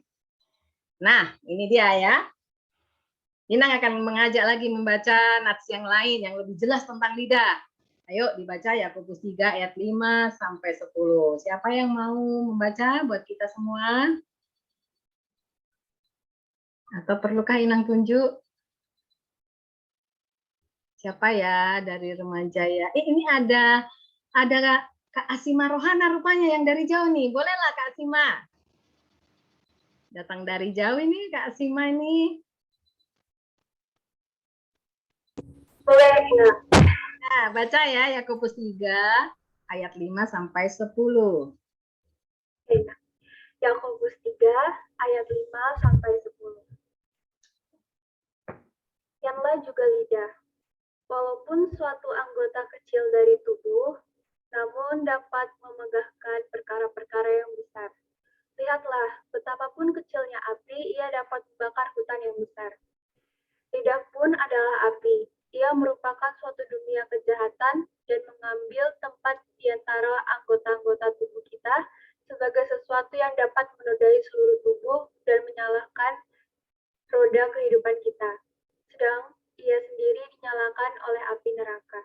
Nah, ini dia ya. Inang akan mengajak lagi membaca nats yang lain yang lebih jelas tentang lidah. Ayo dibaca Yakobus 3 ayat 5 sampai 10. Siapa yang mau membaca buat kita semua? Atau perlukah Inang tunjuk? Siapa ya dari remaja ya? Ini ada Kak Asima Rohana rupanya yang dari jauh nih. Bolehlah Kak Asima. Datang dari jauh ini Kak Asima ini. Boleh, Inang. Nah, baca ya Yakobus 3 ayat 5 sampai 10. Yakobus 3 ayat 5 sampai 10. Demikianlah juga lidah. Walaupun suatu anggota kecil dari tubuh, namun dapat memegahkan perkara-perkara yang besar. Lihatlah, betapapun kecilnya api, ia dapat membakar hutan yang besar. Lidah pun adalah api. Ia merupakan suatu dunia kejahatan dan mengambil tempat di antara anggota-anggota tubuh kita sebagai sesuatu yang dapat menodai seluruh tubuh dan menyalakan roda kehidupan kita. Sedang ia sendiri dinyalakan oleh api neraka.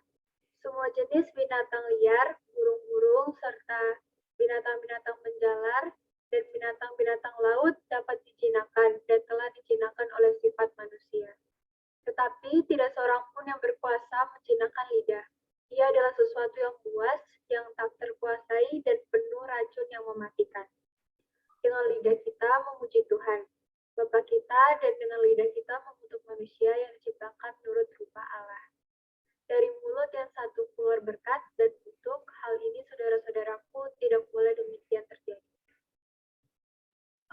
Semua jenis binatang liar, burung-burung, serta binatang-binatang menjalar, dan binatang-binatang laut dapat dijinakan dan telah dijinakan oleh sifat manusia. Tetapi tidak seorang pun yang berkuasa menjinakkan lidah. Ia adalah sesuatu yang buas, yang tak terkuasai, dan penuh racun yang mematikan. Dengan lidah kita memuji Tuhan, Bapa kita, dan dengan lidah kita mengutuk manusia yang diciptakan menurut rupa Allah. Dari mulut yang satu keluar berkat dan kutuk, hal ini saudara-saudaraku tidak boleh demikian terjadi.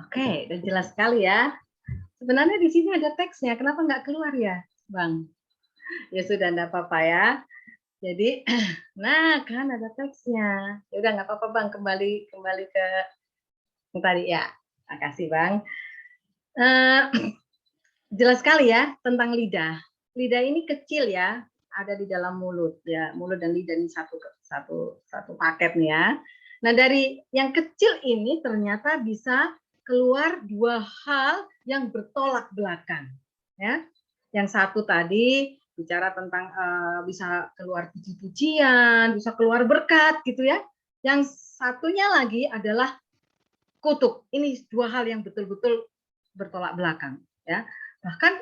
Oke, udah jelas sekali ya. Sebenarnya di sini ada teksnya, kenapa nggak keluar ya, Bang? Ya sudah, enggak apa-apa ya. Jadi, nah kan ada teksnya. Ya udah nggak apa-apa Bang, kembali ke yang tadi ya. Makasih Bang. Jelas sekali ya tentang lidah. Lidah ini kecil ya, ada di dalam mulut ya. Mulut dan lidah ini satu paket nih ya. Nah dari yang kecil ini ternyata bisa keluar dua hal yang bertolak belakang ya. Yang satu tadi bicara tentang bisa keluar puji-pujian, bisa keluar berkat gitu ya. Yang satunya lagi adalah kutuk. Ini dua hal yang betul-betul bertolak belakang ya. Bahkan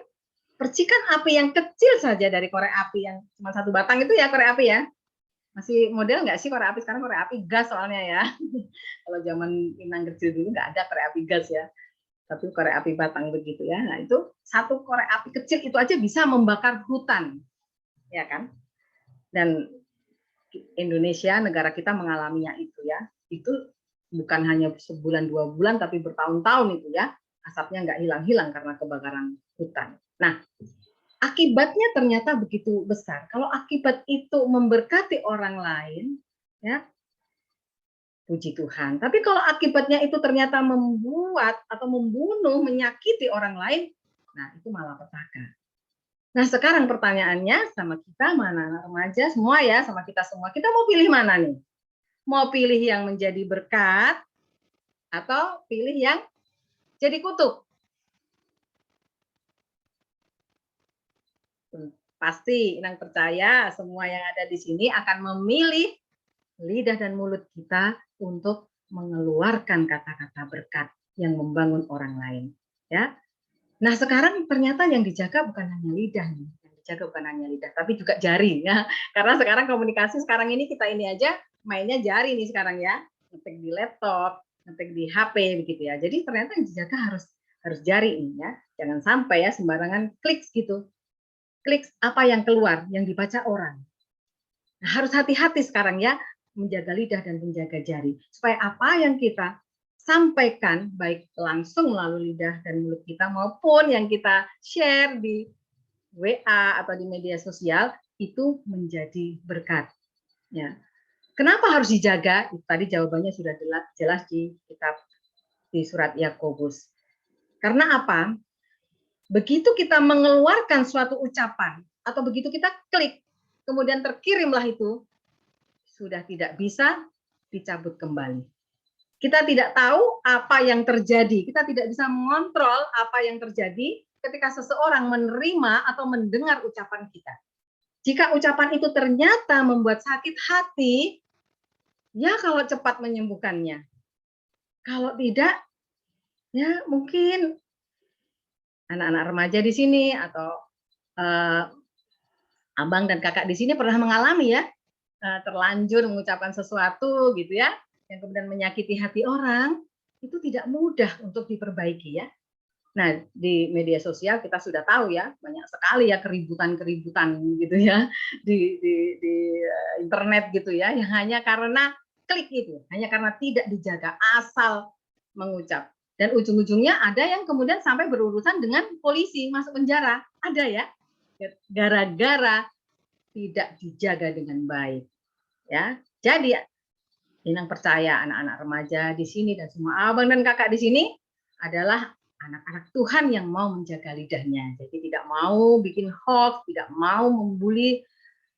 percikan api yang kecil saja dari korek api yang cuma satu batang itu ya korek api ya. Masih model nggak sih korek api sekarang? Korek api gas soalnya ya. Kalau zaman Inang kecil dulu nggak ada korek api gas ya. Tapi korek api batang begitu ya. Nah itu satu korek api kecil itu aja bisa membakar hutan. Ya kan? Dan Indonesia, negara kita mengalaminya itu ya. Itu bukan hanya sebulan 2 bulan tapi bertahun-tahun itu ya. Asapnya nggak hilang-hilang karena kebakaran hutan. Nah, akibatnya ternyata begitu besar. Kalau akibat itu memberkati orang lain, ya, puji Tuhan. Tapi kalau akibatnya itu ternyata membuat atau membunuh, menyakiti orang lain, nah itu malah petaka. Nah, sekarang pertanyaannya sama kita, mana remaja semua ya, sama kita semua. Kita mau pilih mana nih? Mau pilih yang menjadi berkat atau pilih yang jadi kutuk? Pasti Inang percaya semua yang ada di sini akan memilih lidah dan mulut kita untuk mengeluarkan kata-kata berkat yang membangun orang lain. Ya. Nah sekarang ternyata yang dijaga bukan hanya lidah nih, yang dijaga bukan hanya lidah, tapi juga jari. Ya. Karena sekarang komunikasi sekarang ini kita ini aja mainnya jari nih sekarang ya, ngetik di laptop, ngetik di HP begitu ya. Jadi ternyata yang dijaga harus jari nih ya. Jangan sampai ya sembarangan klik gitu. Klik apa yang keluar, yang dibaca orang. Nah, harus hati-hati sekarang ya menjaga lidah dan menjaga jari supaya apa yang kita sampaikan baik langsung melalui lidah dan mulut kita maupun yang kita share di WA atau di media sosial itu menjadi berkat. Ya. Kenapa harus dijaga? Tadi jawabannya sudah jelas di kitab di surat Yakobus. Karena apa? Begitu kita mengeluarkan suatu ucapan atau begitu kita klik, kemudian terkirimlah itu, sudah tidak bisa dicabut kembali. Kita tidak tahu apa yang terjadi, kita tidak bisa mengontrol apa yang terjadi ketika seseorang menerima atau mendengar ucapan kita. Jika ucapan itu ternyata membuat sakit hati, ya kalau cepat menyembuhkannya. Kalau tidak, ya mungkin anak-anak remaja di sini atau abang dan kakak di sini pernah mengalami ya, terlanjur mengucapkan sesuatu gitu ya, yang kemudian menyakiti hati orang, itu tidak mudah untuk diperbaiki ya. Nah, di media sosial kita sudah tahu ya, banyak sekali ya keributan-keributan gitu ya di internet gitu ya, yang hanya karena klik itu, hanya karena tidak dijaga asal mengucap. Dan ujung-ujungnya ada yang kemudian sampai berurusan dengan polisi, masuk penjara, ada ya, gara-gara tidak dijaga dengan baik. Ya, jadi Inang percaya anak-anak remaja di sini dan semua abang dan kakak di sini adalah anak-anak Tuhan yang mau menjaga lidahnya. Jadi tidak mau bikin hoax, tidak mau membuli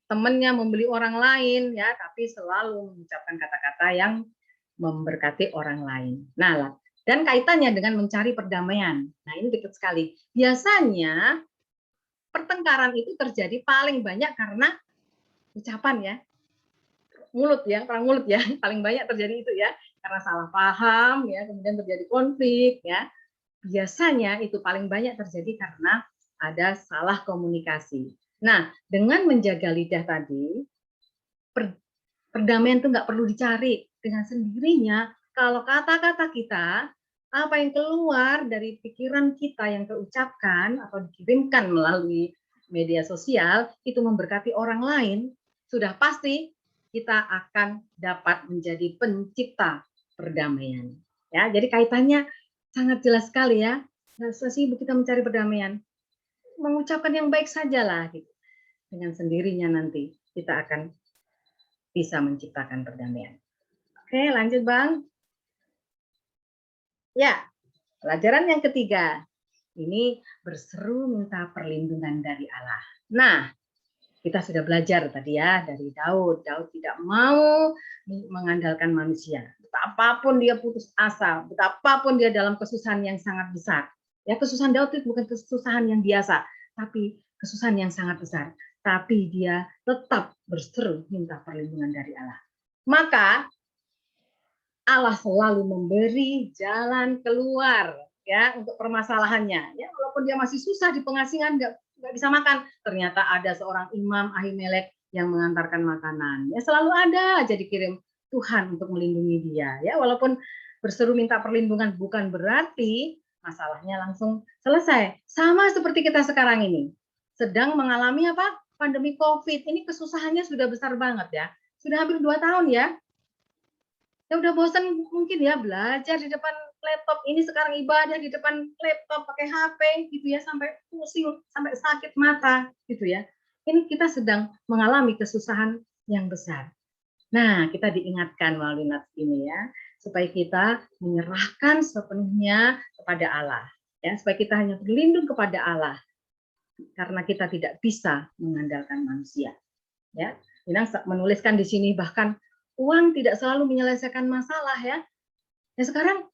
temannya, membuli orang lain, ya, tapi selalu mengucapkan kata-kata yang memberkati orang lain. Nah, dan kaitannya dengan mencari perdamaian. Nah, ini dekat sekali. Biasanya pertengkaran itu terjadi paling banyak karena ucapan ya. Mulut ya, perang mulut ya. Paling banyak terjadi itu ya. Karena salah paham ya, kemudian terjadi konflik ya. Biasanya itu paling banyak terjadi karena ada salah komunikasi. Nah, dengan menjaga lidah tadi, perdamaian itu nggak perlu dicari dengan sendirinya. Kalau kata-kata kita, apa yang keluar dari pikiran kita yang terucapkan atau dikirimkan melalui media sosial itu memberkati orang lain, sudah pasti kita akan dapat menjadi pencipta perdamaian. Ya, jadi kaitannya sangat jelas sekali ya. Nggak usah sibuk kita mencari perdamaian. Mengucapkan yang baik sajalah gitu. Dengan sendirinya nanti kita akan bisa menciptakan perdamaian. Oke, lanjut Bang. Ya, pelajaran yang ketiga. Ini berseru minta perlindungan dari Allah. Nah, kita sudah belajar tadi ya dari Daud. Daud tidak mau mengandalkan manusia. Betapapun dia putus asa, betapapun dia dalam kesusahan yang sangat besar. Ya, kesusahan Daud itu bukan kesusahan yang biasa, tapi kesusahan yang sangat besar. Tapi dia tetap berseru minta perlindungan dari Allah. Maka Allah selalu memberi jalan keluar ya untuk permasalahannya. Ya, walaupun dia masih susah di pengasingan, nggak bisa makan, ternyata ada seorang imam Ahimelek yang mengantarkan makanan. Ya, selalu ada aja dikirim Tuhan untuk melindungi dia. Ya, walaupun berseru minta perlindungan bukan berarti masalahnya langsung selesai. Sama seperti kita sekarang ini sedang mengalami apa? Pandemi COVID. Ini kesusahannya sudah besar banget ya. Sudah hampir 2 tahun ya. Ya udah bosan mungkin ya belajar di depan laptop, ini sekarang ibadah di depan laptop pakai HP gitu ya, sampai pusing, sampai sakit mata gitu ya. Ini kita sedang mengalami kesusahan yang besar. Nah, kita diingatkan melalui nats ini ya, supaya kita menyerahkan sepenuhnya kepada Allah ya, supaya kita hanya berlindung kepada Allah karena kita tidak bisa mengandalkan manusia ya. Inang menuliskan di sini bahkan uang tidak selalu menyelesaikan masalah ya. Ya sekarang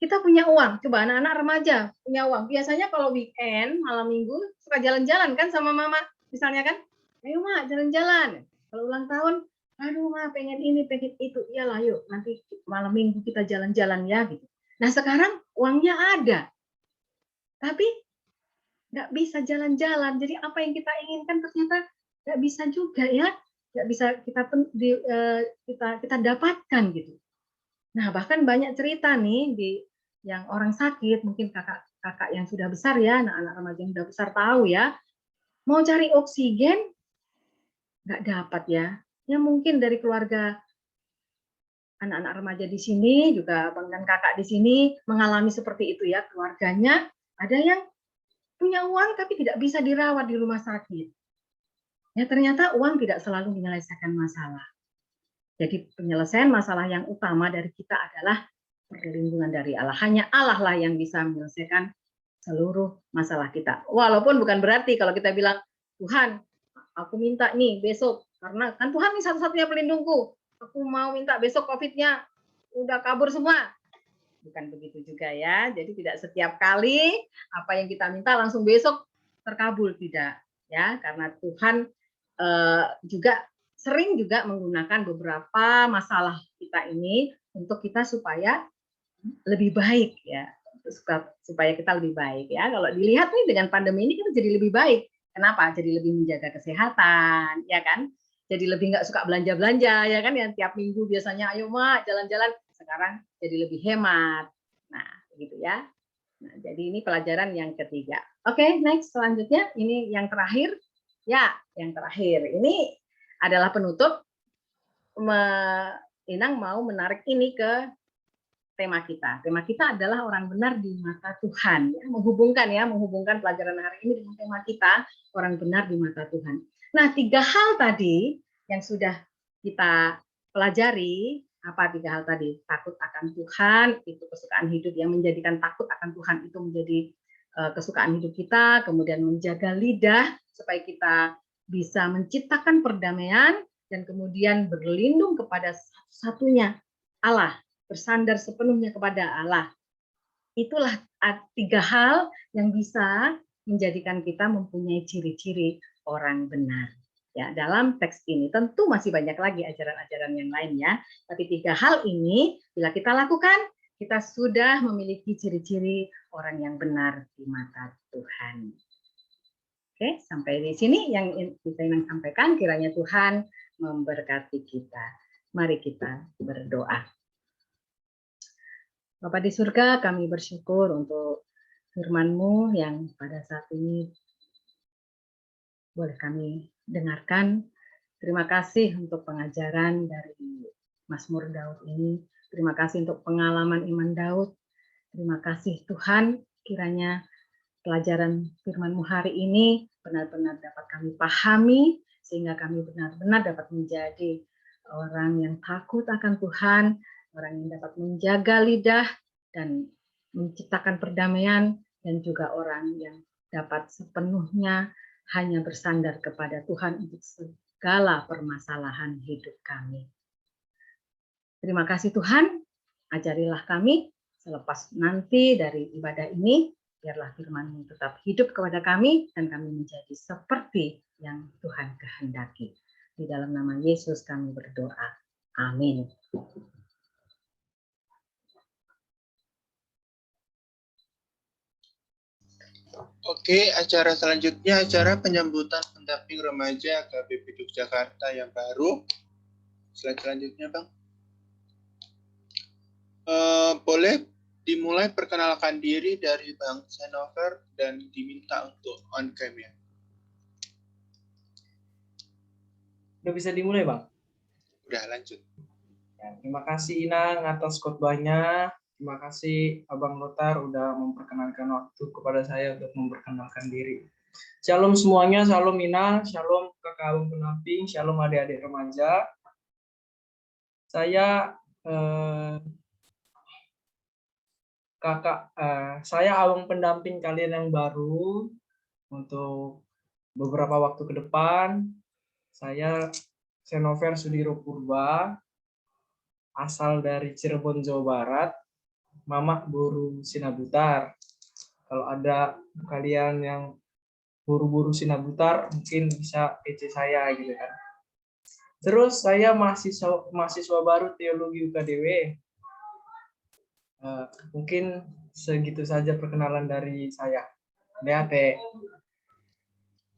kita punya uang, coba anak-anak remaja punya uang. Biasanya kalau weekend, malam minggu suka jalan-jalan kan sama mama, misalnya kan, ayo mak jalan-jalan. Kalau ulang tahun, aduh mak pengen ini, pengen itu, iyalah yuk nanti malam minggu kita jalan-jalan ya gitu. Nah sekarang uangnya ada, tapi nggak bisa jalan-jalan. Jadi apa yang kita inginkan ternyata nggak bisa juga ya. Nggak bisa kita dapatkan gitu. Nah, bahkan banyak cerita nih yang orang sakit, mungkin kakak-kakak yang sudah besar ya, anak-anak remaja yang sudah besar tahu ya, mau cari oksigen nggak dapat ya. Ya mungkin dari keluarga anak-anak remaja di sini, juga abang dan kakak di sini mengalami seperti itu ya, keluarganya ada yang punya uang tapi tidak bisa dirawat di rumah sakit. Ya ternyata uang tidak selalu menyelesaikan masalah. Jadi penyelesaian masalah yang utama dari kita adalah perlindungan dari Allah. Hanya Allah lah yang bisa menyelesaikan seluruh masalah kita. Walaupun bukan berarti kalau kita bilang, Tuhan, aku minta nih besok, karena kan Tuhan ini satu-satunya pelindungku. Aku mau minta besok COVID-nya udah kabur semua. Bukan begitu juga ya. Jadi tidak setiap kali apa yang kita minta langsung besok terkabul, tidak ya. Karena Tuhan juga sering juga menggunakan beberapa masalah kita ini untuk kita supaya lebih baik ya, supaya kita lebih baik ya. Kalau dilihat nih dengan pandemi ini kita jadi lebih baik. Kenapa? Jadi lebih menjaga kesehatan, ya kan? Jadi lebih nggak suka belanja-belanja, ya kan? Yang tiap minggu biasanya, ayo mak jalan-jalan. Sekarang jadi lebih hemat. Nah, begitu ya. Nah, jadi ini pelajaran yang ketiga. Oke, next selanjutnya ini yang terakhir. Ya, yang terakhir ini adalah penutup. Inang mau menarik ini ke tema kita. Tema kita adalah orang benar di mata Tuhan. Ya, menghubungkan pelajaran hari ini dengan tema kita, orang benar di mata Tuhan. Nah, 3 hal tadi yang sudah kita pelajari, apa 3 hal tadi? Takut akan Tuhan, itu kesukaan hidup, yang menjadikan takut akan Tuhan itu menjadi kesukaan hidup kita, kemudian menjaga lidah supaya kita bisa menciptakan perdamaian, dan kemudian berlindung kepada satu-satunya Allah, bersandar sepenuhnya kepada Allah. Itulah 3 hal yang bisa menjadikan kita mempunyai ciri-ciri orang benar. Ya, dalam teks ini tentu masih banyak lagi ajaran-ajaran yang lainnya, tapi 3 hal ini bila kita lakukan, kita sudah memiliki ciri-ciri orang yang benar di mata Tuhan. Oke, sampai di sini yang kita ingin sampaikan. Kiranya Tuhan memberkati kita. Mari kita berdoa. Bapa di surga, kami bersyukur untuk firman-Mu yang pada saat ini boleh kami dengarkan. Terima kasih untuk pengajaran dari Mazmur Daud ini. Terima kasih untuk pengalaman iman Daud. Terima kasih Tuhan, kiranya pelajaran firman-Mu hari ini benar-benar dapat kami pahami, sehingga kami benar-benar dapat menjadi orang yang takut akan Tuhan, orang yang dapat menjaga lidah dan menciptakan perdamaian, dan juga orang yang dapat sepenuhnya hanya bersandar kepada Tuhan untuk segala permasalahan hidup kami. Terima kasih Tuhan, ajarilah kami selepas nanti dari ibadah ini, biarlah firman-Mu tetap hidup kepada kami dan kami menjadi seperti yang Tuhan kehendaki. Di dalam nama Yesus kami berdoa. Amin. Oke, acara selanjutnya acara penyambutan pendamping remaja KBP Yogyakarta yang baru. Slide selanjutnya, Bang. Boleh dimulai perkenalkan diri dari Bang Senover dan diminta untuk on cam ya. Udah bisa dimulai, Bang? Udah, lanjut. Ya, terima kasih Inang atas khotbahnya. Terima kasih Abang Lothar udah memperkenalkan waktu kepada saya untuk memperkenalkan diri. Shalom semuanya, shalom Inang, shalom kakak abang pendamping, shalom adik-adik remaja. Saya saya abang pendamping kalian yang baru untuk beberapa waktu ke depan. Saya Senover Sudiro Purba, asal dari Cirebon, Jawa Barat, Mamak Buru Sinabutar. Kalau ada kalian yang buru-buru Sinabutar, mungkin bisa PC saya gitu kan. Terus saya mahasiswa baru Teologi UKDW. Mungkin segitu saja perkenalan dari saya. DAT.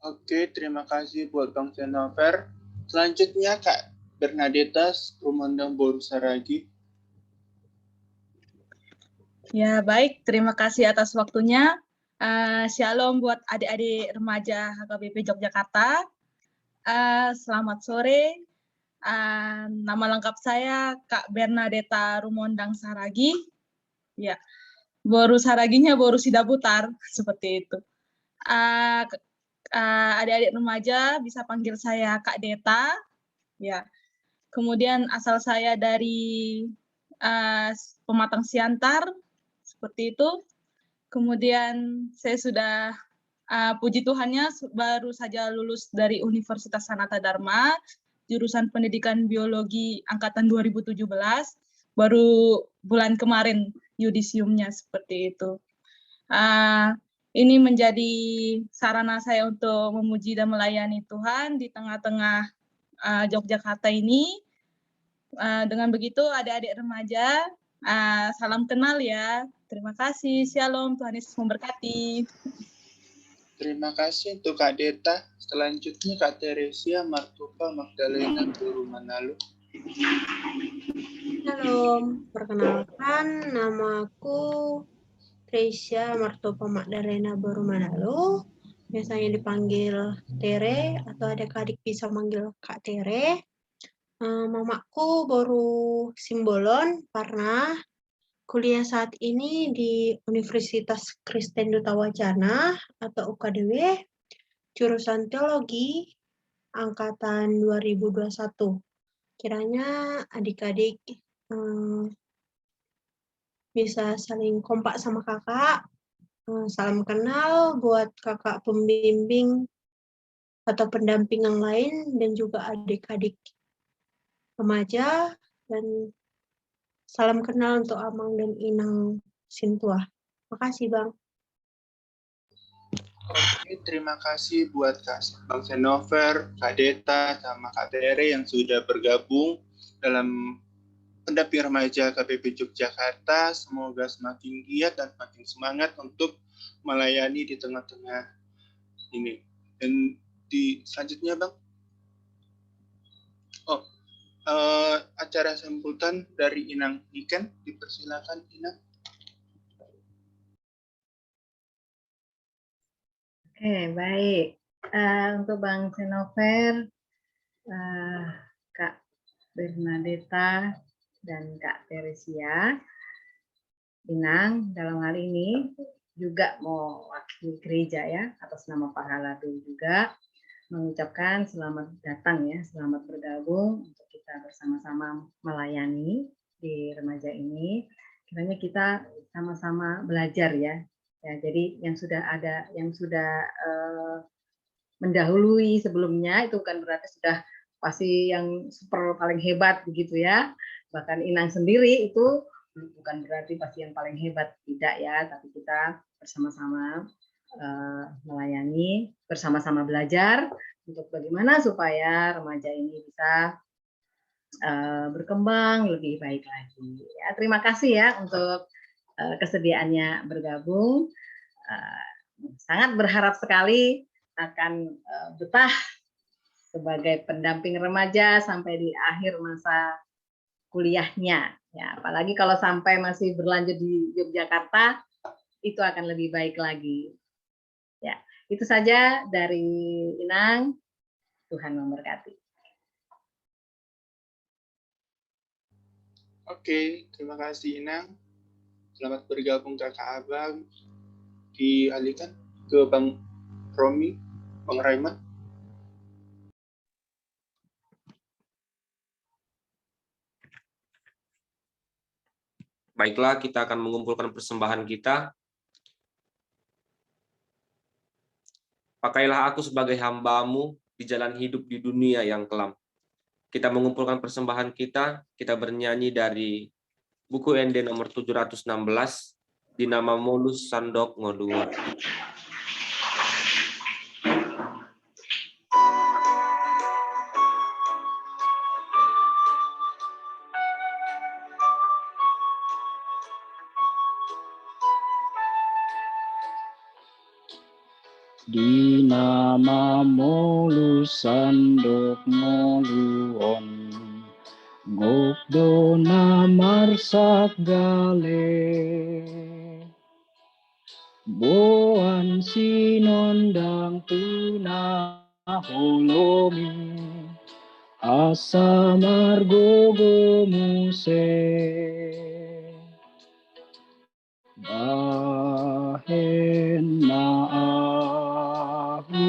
Oke, terima kasih buat Bang Senover. Selanjutnya Kak Bernadetta, Rumandang Boru Saragi. Ya, baik. Terima kasih atas waktunya. Shalom buat adik-adik remaja HKBP Yogyakarta. Selamat sore. Nama lengkap saya Kak Bernadetta Rumondang Saragi. Ya, Boru Saraginya Boru Sidaputar, seperti itu. Adik-adik remaja bisa panggil saya Kak Deta. Ya. Kemudian asal saya dari Pematang Siantar, seperti itu. Kemudian saya sudah, puji Tuhannya, baru saja lulus dari Universitas Sanata Dharma, jurusan Pendidikan Biologi angkatan 2017, baru bulan kemarin yudisiumnya, seperti itu. Ini menjadi sarana saya untuk memuji dan melayani Tuhan di tengah-tengah Yogyakarta ini. Dengan begitu, adik-adik remaja, salam kenal ya. Terima kasih. Shalom. Tuhan Yesus memberkati. Terima kasih untuk Kak Deta. Selanjutnya Kak Teresia Martupa Magdalena Guru Manalo. Shalom, perkenalkan namaku Teresia Martupa Magdalena Baru Manalo. Biasanya dipanggil Tere atau adik-adik bisa manggil Kak Tere. Mamaku baru Simbolon karena kuliah saat ini di Universitas Kristen Duta Wacana atau UKDW, jurusan Teologi angkatan 2021. Kiranya adik-adik bisa saling kompak sama kakak. Salam kenal buat kakak pembimbing atau pendamping yang lain dan juga adik-adik remaja, dan salam kenal untuk Amang dan Inang Sintua. Makasih Bang. Oke, terima kasih buat Bang Senover, Kak Deta, sama Kak Tere yang sudah bergabung dalam pendamping remaja KBP Yogyakarta. Semoga semakin giat dan semakin semangat untuk melayani di tengah-tengah ini. Dan di selanjutnya Bang, acara sambutan dari Inang Niken, dipersilakan Inang. Oke, baik. Untuk Bang Senover, Kak Bernadetta, dan Kak Teresia, Inang dalam hal ini juga mewakili gereja ya, atas nama Pak Haladu juga mengucapkan selamat datang ya, selamat bergabung untuk kita bersama-sama melayani di remaja ini. Kiranya kita sama-sama belajar ya. Ya, jadi yang sudah ada, yang sudah mendahului sebelumnya itu kan berarti sudah pasti yang super paling hebat begitu ya. Bahkan Inang sendiri itu bukan berarti pasti yang paling hebat, tidak ya, tapi kita bersama-sama melayani, bersama-sama belajar untuk bagaimana supaya remaja ini bisa berkembang lebih baik lagi. Ya, terima kasih ya untuk kesediaannya bergabung. Sangat berharap sekali akan betah sebagai pendamping remaja sampai di akhir masa kuliahnya. Ya, apalagi kalau sampai masih berlanjut di Yogyakarta, itu akan lebih baik lagi. Ya, itu saja dari Inang. Tuhan memberkati. Oke, terima kasih Inang. Selamat bergabung kakak abang. Dialihkan ke Bang Romi, Bang Raiman. Baiklah, kita akan mengumpulkan persembahan kita. Pakailah aku sebagai hamba-Mu di jalan hidup di dunia yang kelam. Kita mengumpulkan persembahan kita bernyanyi dari buku ND nomor 716, di nama Molus Sandok Ngodua. Di namamu lusandok ngoluon, ngokdo namar sakgale. Boan sinondang tuna holomi asa margogo muse bahen na ahu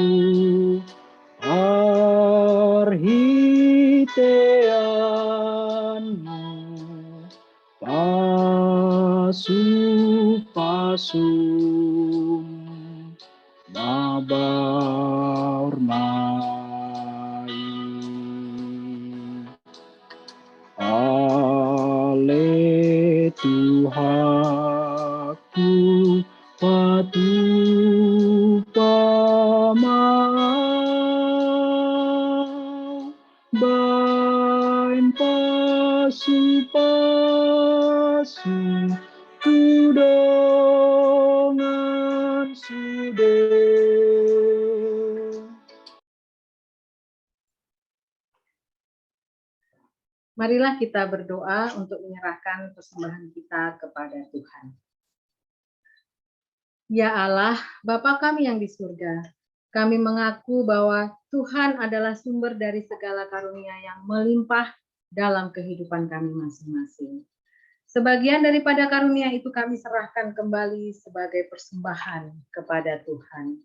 arhiteanmu pasum nabaurnai ale Tuhanku patu pamau bain pasu kudongan sude. Marilah kita berdoa untuk menyerahkan persembahan kita kepada Tuhan. Ya Allah, Bapa kami yang di surga, kami mengaku bahwa Tuhan adalah sumber dari segala karunia yang melimpah dalam kehidupan kami masing-masing. Sebagian daripada karunia itu kami serahkan kembali sebagai persembahan kepada Tuhan.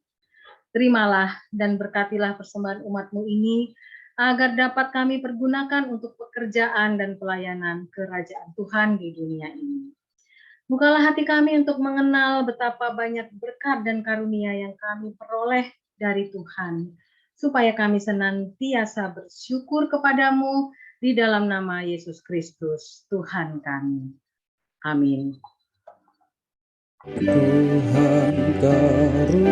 Terimalah dan berkatilah persembahan umat-Mu ini, agar dapat kami pergunakan untuk pekerjaan dan pelayanan kerajaan Tuhan di dunia ini. Bukalah hati kami untuk mengenal betapa banyak berkat dan karunia yang kami peroleh dari Tuhan, supaya kami senantiasa bersyukur kepadamu di dalam nama Yesus Kristus, Tuhan kami. Amin. Tuhan karuniamu,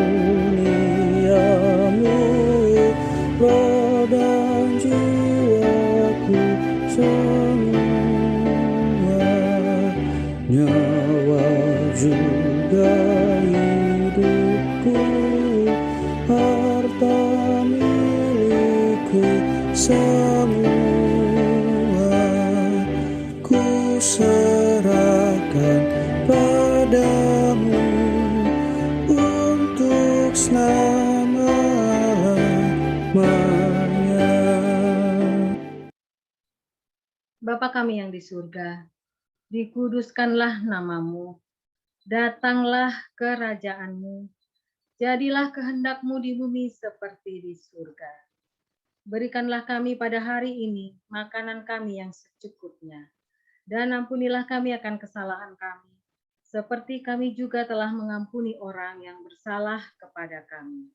roh dan jiwaku semua, nyawa juga hidupku, harta milikku semua, ku serahkan padamu untuk selama-lamanya. Bapa kami yang di surga, dikuduskanlah namamu, datanglah kerajaanmu, jadilah kehendak-Mu di bumi seperti di surga. Berikanlah kami pada hari ini makanan kami yang secukupnya, dan ampunilah kami akan kesalahan kami, seperti kami juga telah mengampuni orang yang bersalah kepada kami.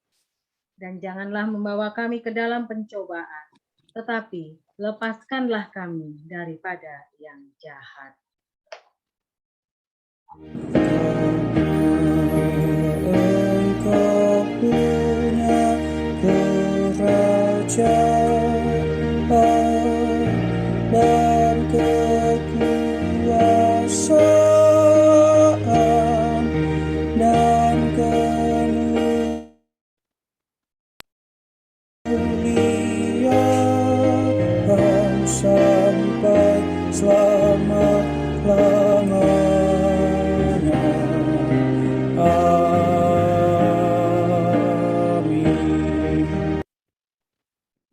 Dan janganlah membawa kami ke dalam pencobaan, tetapi lepaskanlah kami daripada yang jahat. Engkau punya kerajaan dan kekuasaan dan kemuliaan sampai selama-lamanya.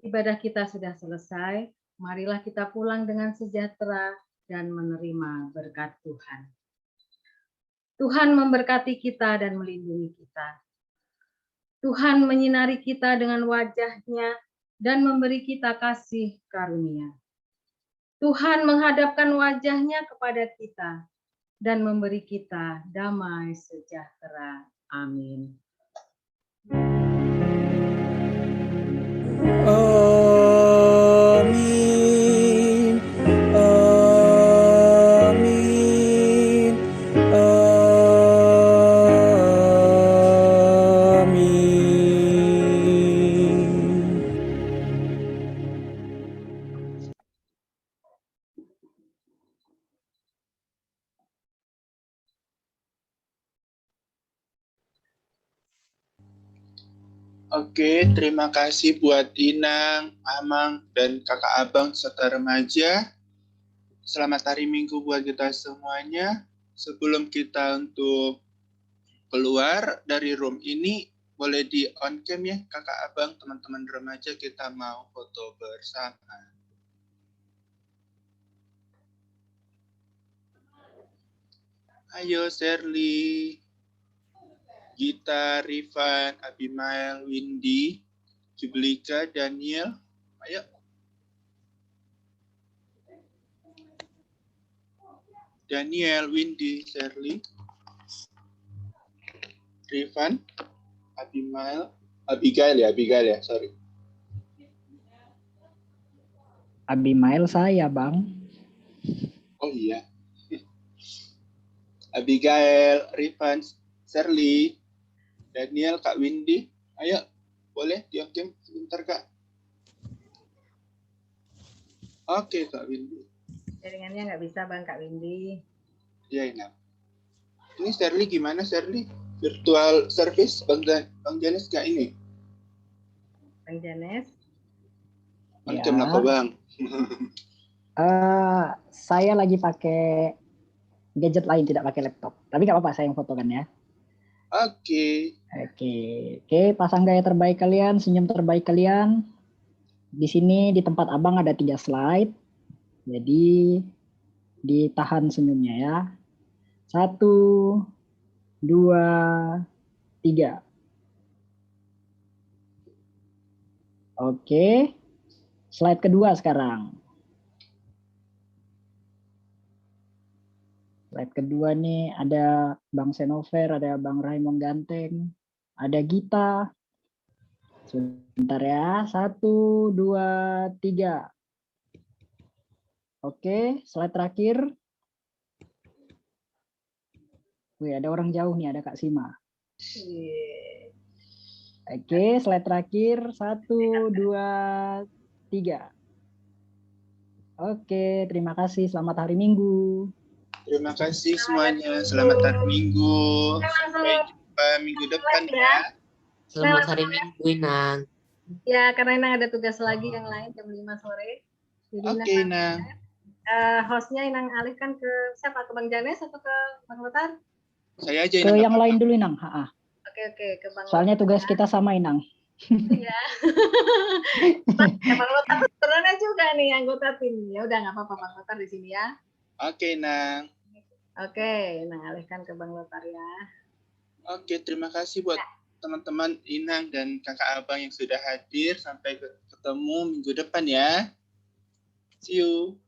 Ibadah kita sudah selesai, marilah kita pulang dengan sejahtera dan menerima berkat Tuhan. Tuhan memberkati kita dan melindungi kita. Tuhan menyinari kita dengan wajah-Nya dan memberi kita kasih karunia. Tuhan menghadapkan wajah-Nya kepada kita dan memberi kita damai sejahtera. Amin. Amin, amin, amin. Oke, terima kasih buat Inang, Amang, dan kakak abang serta remaja. Selamat hari Minggu buat kita semuanya. Sebelum kita untuk keluar dari room ini, boleh di on cam ya, kakak abang, teman-teman remaja, kita mau foto bersama. Ayo Sherly, Gita, Rifan, Abimael, Windy, Jublika, Daniel, ayo. Daniel, Windy, Sherly, Rifan, Abigail ya, sorry. Abimael saya, Bang. Oh iya. Abigail, Rifan, Sherly, Daniel, Kak Windy, ayo, boleh diam sebentar Kak. Oke Kak Windy. Jaringannya nggak bisa Bang Kak Windy. Ya enak. Ini Sherly gimana Sherly? Virtual service Bang Janes nggak ini? Bang Janes. Macam apa Bang? Saya lagi pakai gadget lain, tidak pakai laptop. Tapi nggak apa-apa, saya yang fotokan ya. Oke. Oke, pasang gaya terbaik kalian, senyum terbaik kalian. Di sini di tempat abang ada 3 slide. Jadi ditahan senyumnya ya. 1, 2, 3. Oke. Slide kedua sekarang. Slide kedua nih ada Bang Senover, ada Bang Raymond Ganteng, ada Gita. Sebentar ya. 1, 2, 3. Oke, slide terakhir. Wih, ada orang jauh nih, ada Kak Sima. Oke, slide terakhir. 1, 2, 3. Oke, terima kasih. Selamat hari Minggu. Terima kasih semuanya. Selamat hari Minggu. Sampai jumpa minggu depan ya. Selamat hari Minggu, Inang. Ya, karena Inang ada tugas lagi yang lain jam 5 sore. Jadi Oke, Inang. Hostnya Inang alihkan ke siapa? Ke Bang Janes atau ke Bang Lotar? Saya aja Ke yang lain dulu, Inang. Oke, ke Bang Soalnya Lotar, tugas ya. kita sama, Inang. Iya. Ya, Bang Lotar sebenarnya juga nih anggota tim. Ya udah nggak apa-apa Bang Lotar di sini ya. Oke, Inang. Oke, Inang alihkan ke Bang Lotar ya. Oke, terima kasih buat teman-teman Inang dan kakak abang yang sudah hadir. Sampai ketemu minggu depan ya. See you.